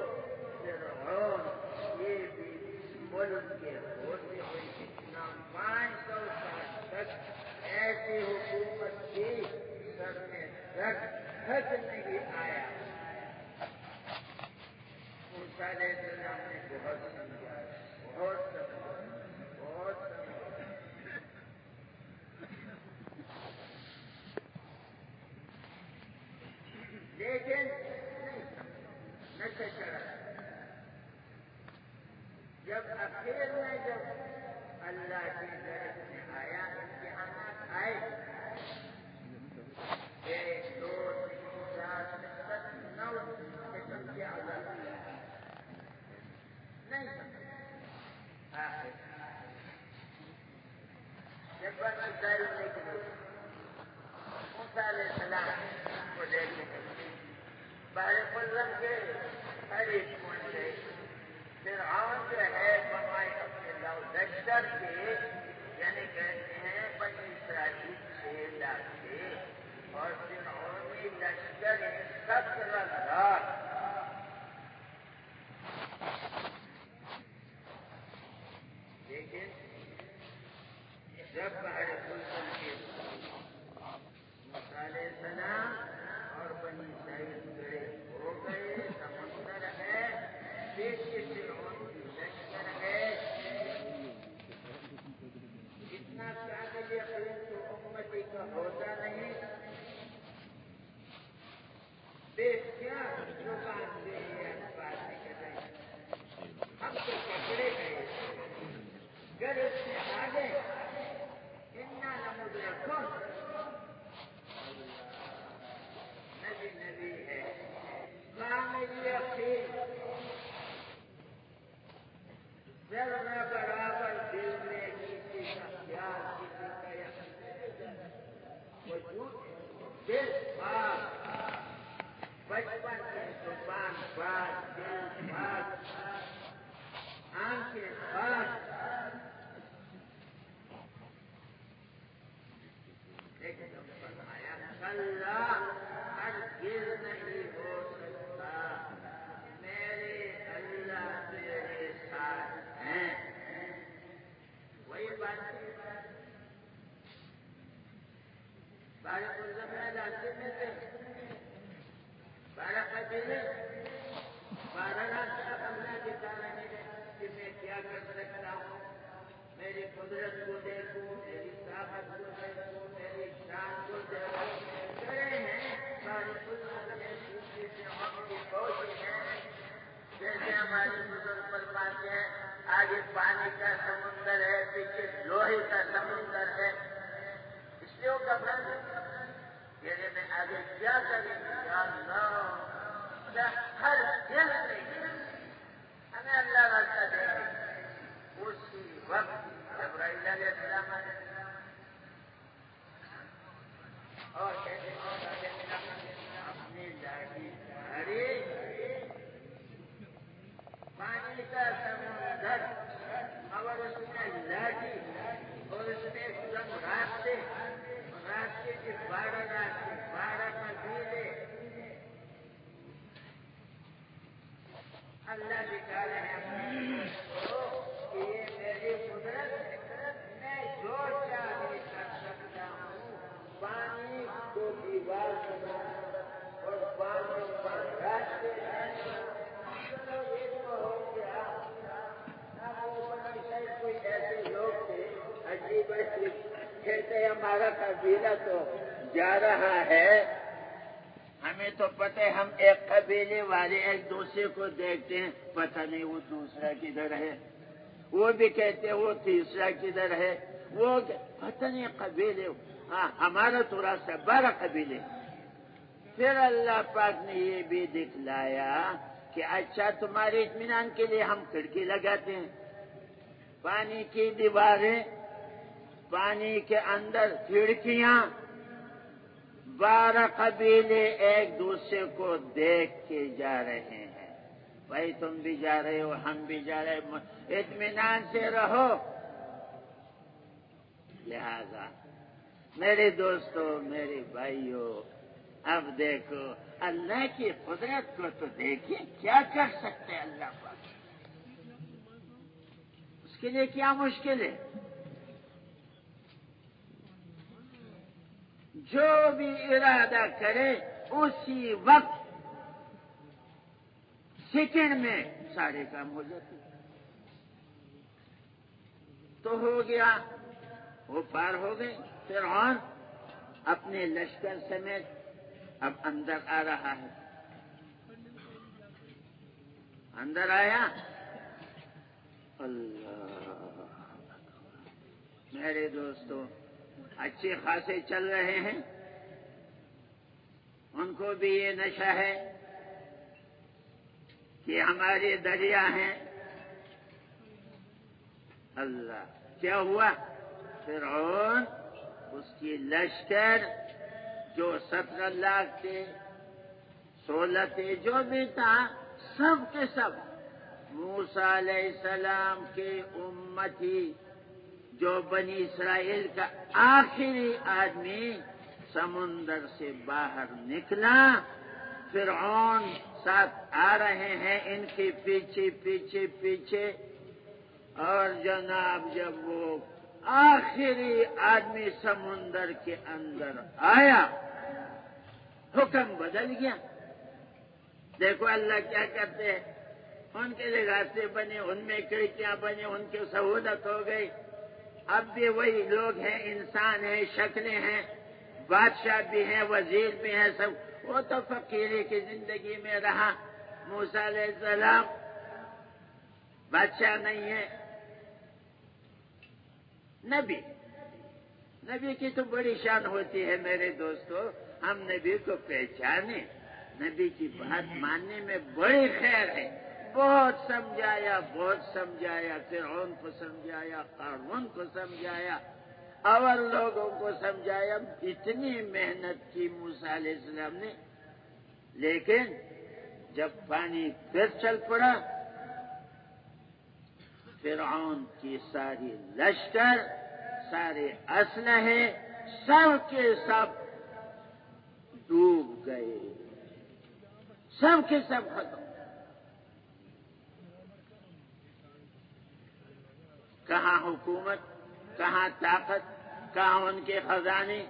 فرعون یہ بھی ملک کے ہوتے ہوئے اتنا 500 سال تک ایسی حکومت کی سر میں تک نہیں آیا. موسیٰ علیہ السلام نے بہت سمجھا، بہت سمجھا، لیکن نشہ چڑھا. جب اخیر میں جب اللہ کی طرف میں آیا، امتحانات آئے، 1 2 3 4 9 قسم کے عذاب نہیں سمجھا. آخر جب بن اسرائیل نکلے، موسیٰ علیہ السلام کو دیکھنے کے لیے بحر ملزم کے قریب پہنچ گئے. فرعون جو ہے بمائے اپنے لشکر کے، یعنی کہتے ہیں بنی اسرائیل 6 لاکھ تھے اور فرعونی لشکر 70,000. لیکن جب بحر ملزم کے موسیٰ علیہ السلام اور بنی اسرائیل گڑے ہو گئے، سمندر ہے، پیچھے فرعون کی لشکر ہے. اتنا کامل یقین تو امتی کا ہوتا نہیں. کیا زبان سے یہ الفاظ نکل رہے، ہم تو پکڑے گئے، گر اس سے آگے انا لمدرکون. نبی ہے، کامل یقین، ذرا برابر دل میں کسی کا خیال، کسی کا یقین وجود، دل پاک، بچپن کی زبان پاک، دل پاک، آنکھیں پاک. لیکن فرمایا اللہ ہرگز نہیں ہو سکتا، میرے اللہ تیرے ساتھ ہیں. وہی بات بارہ ملزم علاقے میں تھے، 12 قبیلے، 12 لاکھ اللہ دکھا رہے ہیں کہ میں کیا کر سکتا ہوں. میری قدرت کو دیکھو، میری طاقت کو دیکھو، میری شان کو دیکھو، کھڑے ہیں ساری قدرت ہے، پیچھے سے ہم کی فوج ہیں، جیسے ہمارے بزرگ فرماتے ہیں آگے پانی کا سمندر ہے، پیچھے لوہے کا سمندر ہے، اس لیے وہ گھبرا میرے میں آگے کیا کریں گے یا اللہ، کیا ہر دل میں ہمیں اللہ راستہ دیں گے. اسی وقت جبرائیل علیہ السلام اور اپنی لاٹھی دھاری، پانی کا سمندر اور اس میں لاٹھی اور اس میں ایک دم راستے کے 12 راستے، 12 قبیلے اللہ دکھا رہے ہیں کہ یہ میری قدرت ہے، میں جو چاہے کر سکتا ہوں. پانی کو دیوار بنانا اور پانی پر راستے بنانا، چلو یہ تو ہو گیا. اب وہ بنی شاید کوئی ایسے لوگ تھے عجیب عجیب، کہتے ہمارا قبیلہ تو جا رہا ہے، ہمیں تو پتہ ہے ہم ایک قبیلے والے ایک دوسرے کو دیکھتے ہیں، پتہ نہیں وہ دوسرا کدھر ہے، وہ بھی کہتے ہیں وہ تیسرا کدھر ہے، وہ پتہ نہیں قبیلے. ہاں ہمارا تو راستہ 12 قبیلے. پھر اللہ پاک نے یہ بھی دکھلایا کہ اچھا تمہارے اطمینان کے لیے ہم کھڑکی لگاتے ہیں، پانی کی دیواریں، پانی کے اندر کھڑکیاں، 12 قبیلے ایک دوسرے کو دیکھ کے جا رہے ہیں. بھائی تم بھی جا رہے ہو، ہم بھی جا رہے ہیں، اطمینان سے رہو. لہذا میرے دوستو، میرے بھائیو، اب دیکھو اللہ کی قدرت کو تو دیکھیے، کیا کر سکتے اللہ پاک، اس کے لیے کیا مشکل ہے. جو بھی ارادہ کرے اسی وقت سیکنڈ میں سارے کام ہو جاتے. تو ہو گیا، وہ پار ہو گئے. فرعون اپنے لشکر سمیت اب اندر آ رہا ہے. اندر آیا، اللہ میرے دوستو اچھے خاصے چل رہے ہیں، ان کو بھی یہ نشہ ہے کہ ہمارے دریا ہیں. اللہ کیا ہوا؟ فرعون اس کی لشکر جو 17 لاکھ تھے، 16 تھے، جو بھی تھا، سب کے سب موسیٰ علیہ السلام کے امتی، جو بنی اسرائیل کا آخری آدمی، سمندر سے باہر نکلا. فرعون ساتھ آ رہے ہیں ان کے پیچھے پیچھے پیچھے، اور جناب جب وہ آخری آدمی سمندر کے اندر آیا، حکم بدل گیا. دیکھو اللہ کیا کرتے ہیں، ان کے لیے راستے بنے، ان میں کھڑکیاں بنے، ان کی سہولت ہو گئی. اب بھی وہی لوگ ہیں، انسان ہیں، شکلیں ہیں، بادشاہ بھی ہیں، وزیر بھی ہیں، سب. وہ تو فقیری کی زندگی میں رہا. موسیٰ علیہ السلام بادشاہ نہیں ہے، نبی کی تو بڑی شان ہوتی ہے میرے دوستو. ہم نبی کو پہچانے، نبی کی بات ماننے میں بڑی خیر ہے. بہت سمجھایا، بہت سمجھایا، فرعون کو سمجھایا، قارون کو سمجھایا، اور لوگوں کو سمجھایا. اتنی محنت کی موسیٰ علیہ السلام نے، لیکن جب پانی پھر چل پڑا، فرعون کی ساری لشکر، سارے اسلحے، سب کے سب ڈوب گئے، سب کے سب ختم. کہاں حکومت، کہاں طاقت، کہاں ان کے خزانے،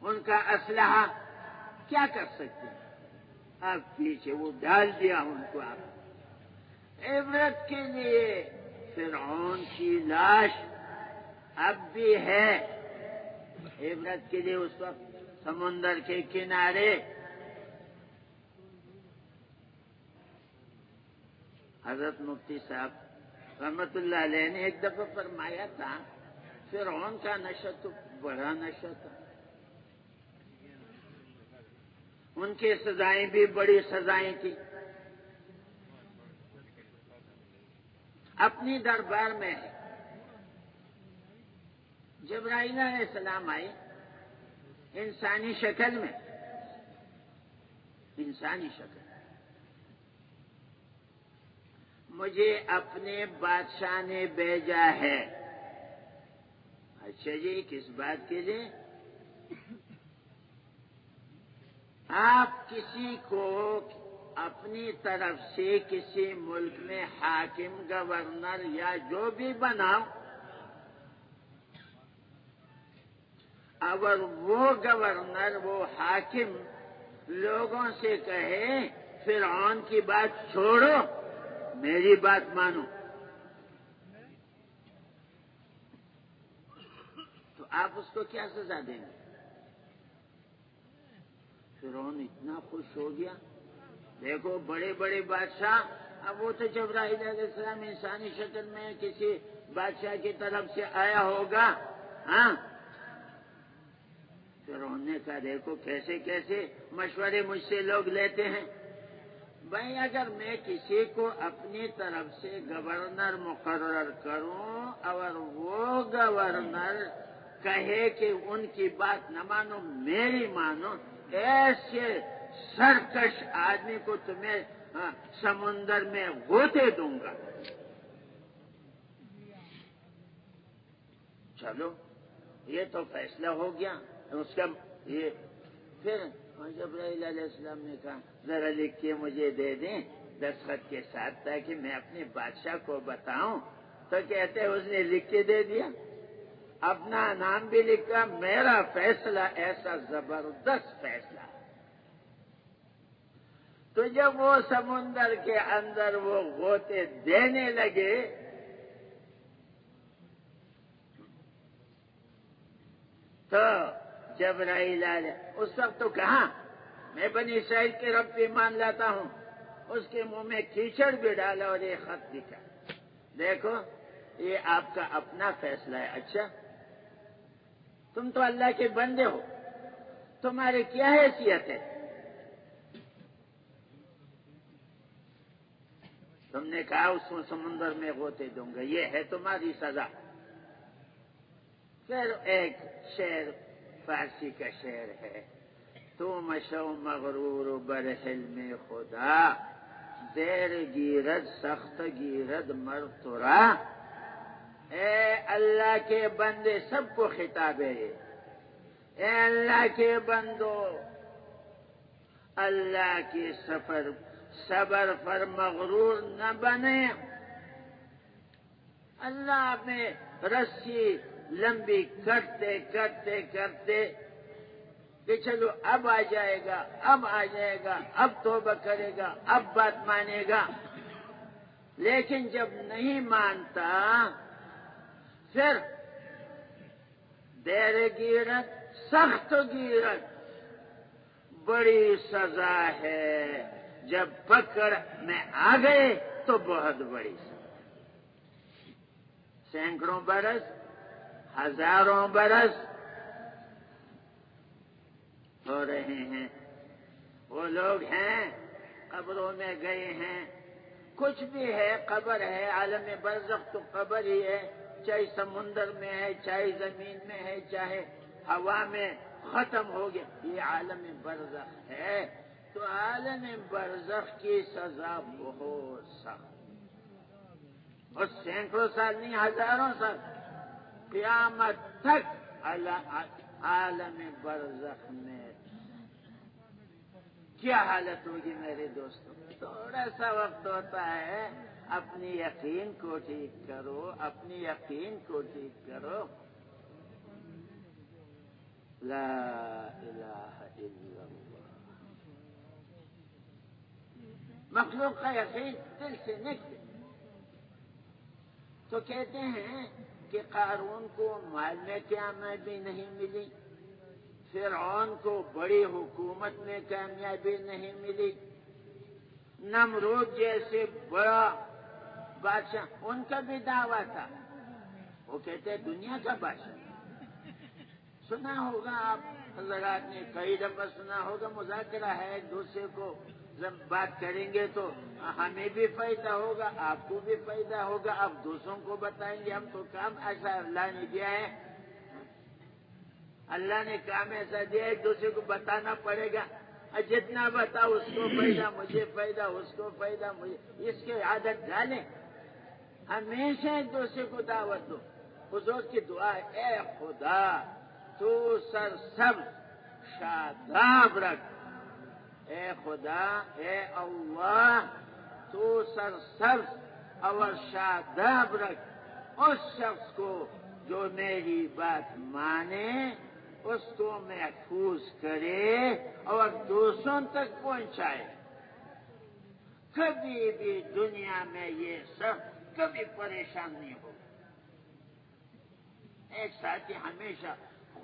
ان کا اسلحہ، کیا کر سکتے ہیں؟ اب پیچھے وہ ڈال دیا ان کو. آپ عبرت کے لیے فرعون کی لاش اب بھی ہے عبرت کے لیے اس وقت سمندر کے کنارے. حضرت مفتی صاحب رحمت اللہ علیہ نے ایک دفعہ فرمایا تھا فرعون کا نشہ تو بڑا نشہ تھا، ان کی سزائیں بھی بڑی سزائیں تھی. اپنی دربار میں جبرائیل علیہ السلام آئے انسانی شکل میں، انسانی شکل. مجھے اپنے بادشاہ نے بھیجا ہے. اچھا جی، کس بات کے لیے؟ آپ کسی کو اپنی طرف سے کسی ملک میں حاکم، گورنر یا جو بھی بناؤ، اگر وہ گورنر، وہ حاکم لوگوں سے کہے فرعون کی بات چھوڑو، میری بات مانو، تو آپ اس کو کیا سزا دیں گے؟ فرعون اتنا خوش ہو گیا. دیکھو بڑے بڑے بادشاہ، اب وہ تو جبرائیل علیہ السلام انسانی شکل میں کسی بادشاہ کی طرف سے آیا ہوگا. ہاں، فرعون نے کہا دیکھو کیسے کیسے مشورے مجھ سے لوگ لیتے ہیں. بھائی اگر میں کسی کو اپنی طرف سے گورنر مقرر کروں اور وہ گورنر کہے کہ ان کی بات نہ مانو میری مانو، ایسے سرکش آدمی کو تمہیں سمندر میں غوطے دوں گا. چلو یہ تو فیصلہ ہو گیا. اس کا یہ پھر جبرائیل علیہ السلام نے کہا ذرا لکھ کے مجھے دے دیں دستخط کے ساتھ تاکہ میں اپنے بادشاہ کو بتاؤں. تو کہتے ہیں اس نے لکھ کے دے دیا، اپنا نام بھی لکھا، میرا فیصلہ ایسا زبردست فیصلہ. تو جب وہ سمندر کے اندر وہ غوطے دینے لگے تو جبرائیل علیہ اس وقت تو کہا میں بنی اسرائیل کے رب پہ ایمان لاتا ہوں. اس کے منہ میں کیچڑ بھی ڈالا اور یہ خط لکھا، دیکھو یہ آپ کا اپنا فیصلہ ہے. اچھا تم تو اللہ کے بندے ہو، تمہاری کیا حیثیت ہے؟ تم نے کہا اس کو سمندر میں غوطے دوں گا، یہ ہے تمہاری سزا. پھر ایک شعر فارسی کا شعر ہے، تو مشو مغرور بر حلم خدا، زیر گیرد سخت گیرد مر ترا. اے اللہ کے بندے، سب کو خطاب ہے یہ، اے اللہ کے بندو، اللہ کے صبر پر مغرور نہ بنے. اللہ میں رسی لمبی کرتے کرتے کرتے کہ چلو اب آ جائے گا، اب آ جائے گا، اب توبہ کرے گا، اب بات مانے گا. لیکن جب نہیں مانتا پھر دیر گیرت سخت گیرت، بڑی سزا ہے. جب پکڑ میں آ گئے تو بہت بڑی سزا. سینکڑوں برس، ہزاروں برس ہو رہے ہیں. وہ لوگ ہیں قبروں میں گئے ہیں. کچھ بھی ہے، قبر ہے، عالم برزخ تو قبر ہی ہے، چاہے سمندر میں ہے، چاہے زمین میں ہے، چاہے ہوا میں ختم ہو گیا، یہ عالم برزخ ہے. تو عالم برزخ کی سزا بہت سخت، اور سینکڑوں سال نہیں، ہزاروں سال، قیامت تک عالم برزخ میں کیا حالت ہوگی میرے دوستوں. تھوڑا سا وقت ہوتا ہے، اپنی یقین کو ٹھیک کرو، اپنی یقین کو ٹھیک کرو. لا الہ الا اللہ. مخلوق کا یقین دل سے نکلے تو تو کہتے ہیں کہ قارون کو مال میں کامیابی نہیں ملی، فرعون کو بڑی حکومت میں کامیابی نہیں ملی، نمرود جیسے بڑا بادشاہ ان کا بھی دعویٰ تھا، وہ کہتے ہیں دنیا کا بادشاہ۔ سنا ہوگا آپ حضرات نے کئی دفعہ سنا ہوگا، مذاکرہ ہے ایک دوسرے کو جب بات کریں گے تو ہمیں بھی فائدہ ہوگا، آپ کو بھی فائدہ ہوگا، آپ دوسروں کو بتائیں گے۔ ہم تو کام ایسا اللہ نے دیا ہے، اللہ نے کام ایسا دیا ہے ایک دوسرے کو بتانا پڑے گا، جتنا بتاؤ اس کو فائدہ، مجھے فائدہ، اس کو فائدہ، مجھے، اس کی عادت ڈالیں، ہمیشہ ایک دوسرے کو دعوت دو۔ حضور کی دعا ہے، اے خدا تو سرسبز شاداب رکھ، اے خدا، اے اللہ تو سرسبز اور شاداب رکھ اس شخص کو جو میری بات مانے، اس کو محفوظ کرے اور دوسروں تک پہنچائے۔ کبھی بھی دنیا میں یہ سب کبھی پریشان نہیں ہوگا۔ ایک ساتھی ہمیشہ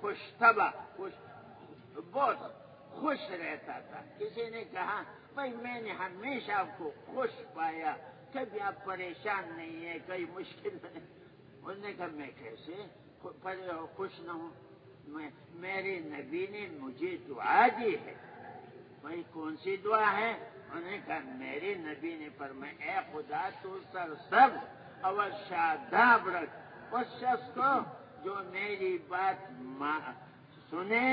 خوش طبع، بہت خوش رہتا تھا۔ کسی نے کہا بھائی میں نے ہمیشہ آپ کو خوش پایا، کبھی آپ پریشان نہیں ہیں، کوئی مشکل نہیں۔ انہوں نے کہا میں کیسے خوش نہ ہوں، میرے نبی نے مجھے دعا دی ہے۔ بھائی کون سی دعا ہے؟ انہوں نے کہا میرے نبی نے فرمایا، اے خدا تو سرسبز اور شاداب رکھ اس شخص کو جو میری بات سنے،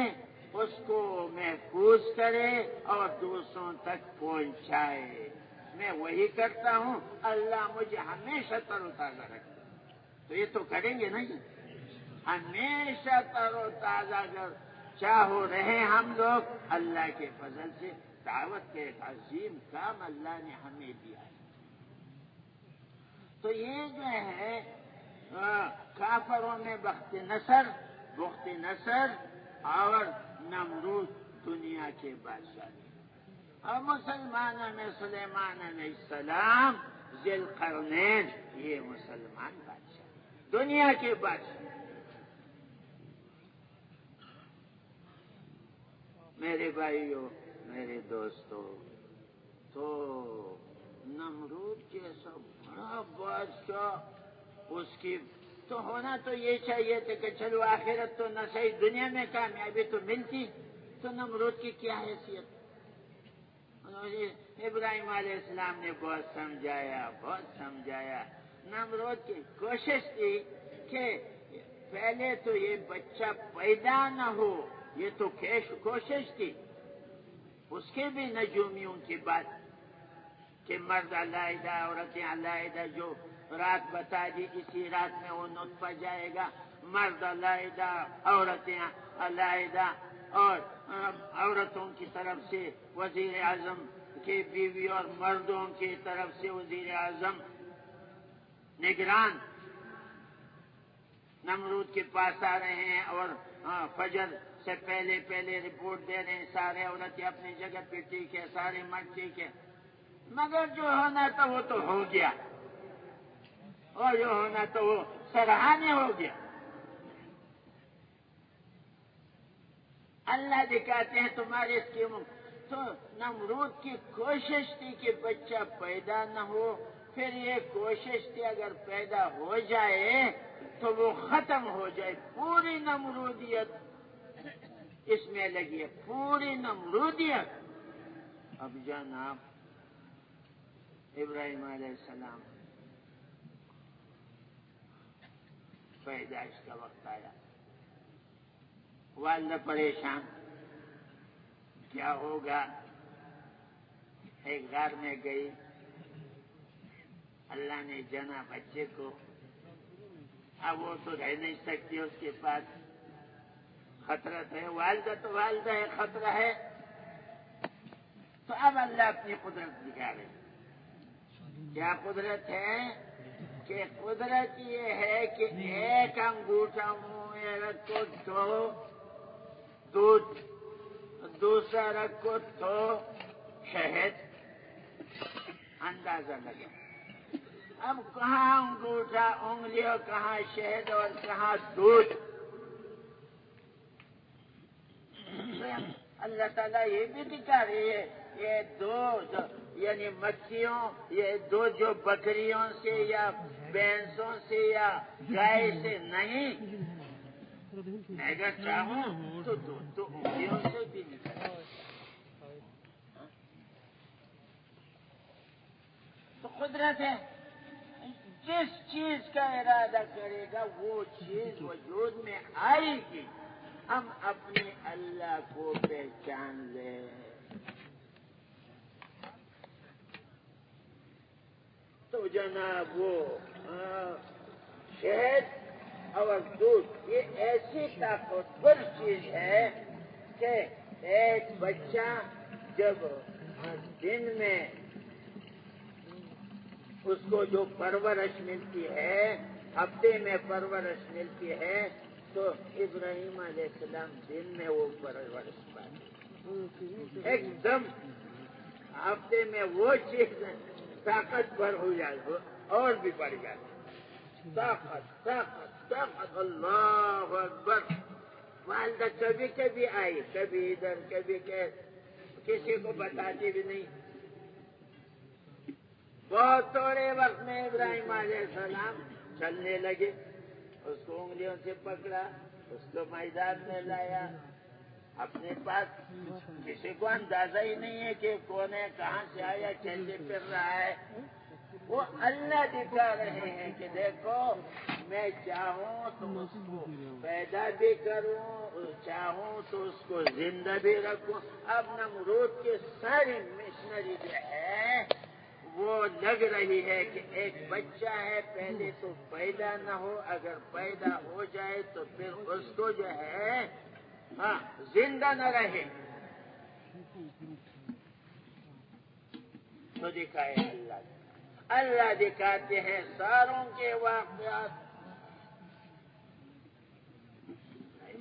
اس کو محفوظ کرے اور دوسروں تک پہنچائے۔ میں وہی کرتا ہوں، اللہ مجھے ہمیشہ تر و تازہ رکھتا۔ تو یہ تو کریں گے نا، جی ہمیشہ تر و تازہ اگر چاہو رہے ہم لوگ، اللہ کے فضل سے دعوت کے ایک عظیم کام اللہ نے ہمیں دیا ہے۔ تو یہ جو ہے کافروں میں بخت نصر اور نمرود دنیا کے بادشاہ، اور مسلمانوں میں سلیمان علیہ السلام، ذی القرنین، یہ مسلمان بادشاہ، دنیا کے بادشاہ۔ میرے بھائیوں، میرے دوستوں، تو نمرود جیسا بڑا بادشاہ، اس کی تو ہونا تو یہ چاہیے تھا کہ چلو آخرت تو نہ صحیح دنیا میں کامیابی تو ملتی، تو نمرود کی کیا حیثیت؟ ابراہیم علیہ السلام نے بہت سمجھایا۔ نمرود کی کوشش کی کہ پہلے تو یہ بچہ پیدا نہ ہو، یہ تو کوشش تھی۔ اس کے بھی نجومیوں کی بات کہ مرد علیحدہ، عورتیں علیحدہ، جو رات بتا دی اسی رات میں وہ نطفہ جائے گا، مرد علیحدہ، عورتیں علیحدہ، اور عورتوں کی طرف سے وزیر اعظم کی بیوی اور مردوں کی طرف سے وزیر اعظم نگران نمرود کے پاس آ رہے ہیں، اور فجر سے پہلے رپورٹ دے رہے ہیں، سارے عورتیں اپنی جگہ پہ ٹھیک ہے، سارے مرد ٹھیک ہے، مگر جو ہونا تھا وہ تو ہو گیا، اور جو ہونا تو وہ سرحانے ہو گیا۔ اللہ دکھاتے ہیں تمہارے اسکیموں۔ تو نمرود کی کوشش تھی کہ بچہ پیدا نہ ہو، پھر یہ کوشش تھی اگر پیدا ہو جائے تو وہ ختم ہو جائے، پوری نمرودیت اس میں لگی ہے، پوری نمرودیت۔ اب جناب ابراہیم علیہ السلام پیدائش کا وقت آیا، والدہ پریشان، کیا ہوگا؟ ایک غار میں گئی، اللہ نے جنا بچے کو، اب وہ تو رہ نہیں سکتی، اس کے پاس خطرہ ہے، والدہ تو والدہ ہے، خطرہ ہے، تو اب اللہ اپنی قدرت دکھا رہے۔ کیا قدرت ہے؟ کہ قدرت یہ ہے کہ ایک انگوٹھا منہ میں رکھو تو دودھ، دوسرا رکھو تو شہد، اندازہ لگا۔ اب کہاں انگوٹھا انگلیوں کہاں شہد اور کہاں دودھ. اللہ تعالیٰ یہ بھی دکھا رہی ہے یہ دو یعنی مکھیوں یہ دو جو بکریوں سے یا بھینسوں سے یا گائے سے نہیں. میں اگر چاہوں تو دو تو انگلیوں سے بھی نکل. تو قدرت ہے جس چیز کا ارادہ کرے گا وہ چیز وجود میں آئے گی. ہم اپنے اللہ کو پہچان لیں. تو جناب وہ شہد اور دودھ یہ ایسی طاقتور چیز ہے کہ ایک بچہ جب دن میں اس کو جو پرورش ملتی ہے ہفتے میں پرورش ملتی ہے تو ابراہیم علیہ السلام دن میں وہ پرورش پاتے ایک دم ہفتے میں وہ چیز طاقت بھر ہو جائے اور بھی بڑھ جاتی. طاقت طاقت طاقت. اللہ اکبر. والدہ کبھی کبھی آئی کبھی ادھر کبھی کسی کو بتاتی بھی نہیں. بہت تھوڑے وقت میں ابراہیم علیہ السلام چلنے لگے. اس کو انگلیوں سے پکڑا اس کو میدان میں لایا اپنے پاس. کسی کو اندازہ ہی نہیں ہے کہ کون ہے کہاں سے آیا کیسے پھر رہا ہے. وہ اللہ دکھا رہے ہیں کہ دیکھو میں چاہوں تو اس کو پیدا بھی کروں چاہوں تو اس کو زندہ بھی رکھوں. اب نمرود کے ساری مشنری جو ہے وہ لگ رہی ہے کہ ایک بچہ ہے پہلے تو پیدا نہ ہو اگر پیدا ہو جائے تو پھر اس کو جو ہے زندہ نہ رہے. تو دکھائے اللہ دکھاتے ہیں ساروں کے واقعات.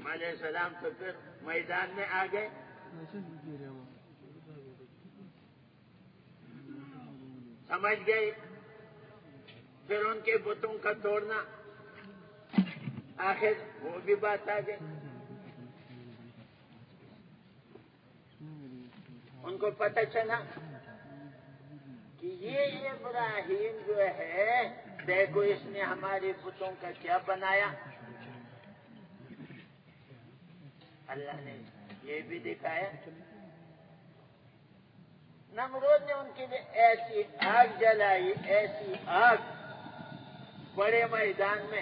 علیہ السلام تو پھر میدان میں آ گئے. سمجھ گئے پھر ان کے بتوں کا توڑنا آخر وہ بھی بات آ گئی. ان کو پتہ چلا کہ یہ ابراہیم جو ہے دیکھو اس نے ہمارے بتوں کا کیا بنایا. اللہ نے یہ بھی دکھایا. نمرود نے ان کے لیے ایسی آگ جلائی ایسی آگ بڑے میدان میں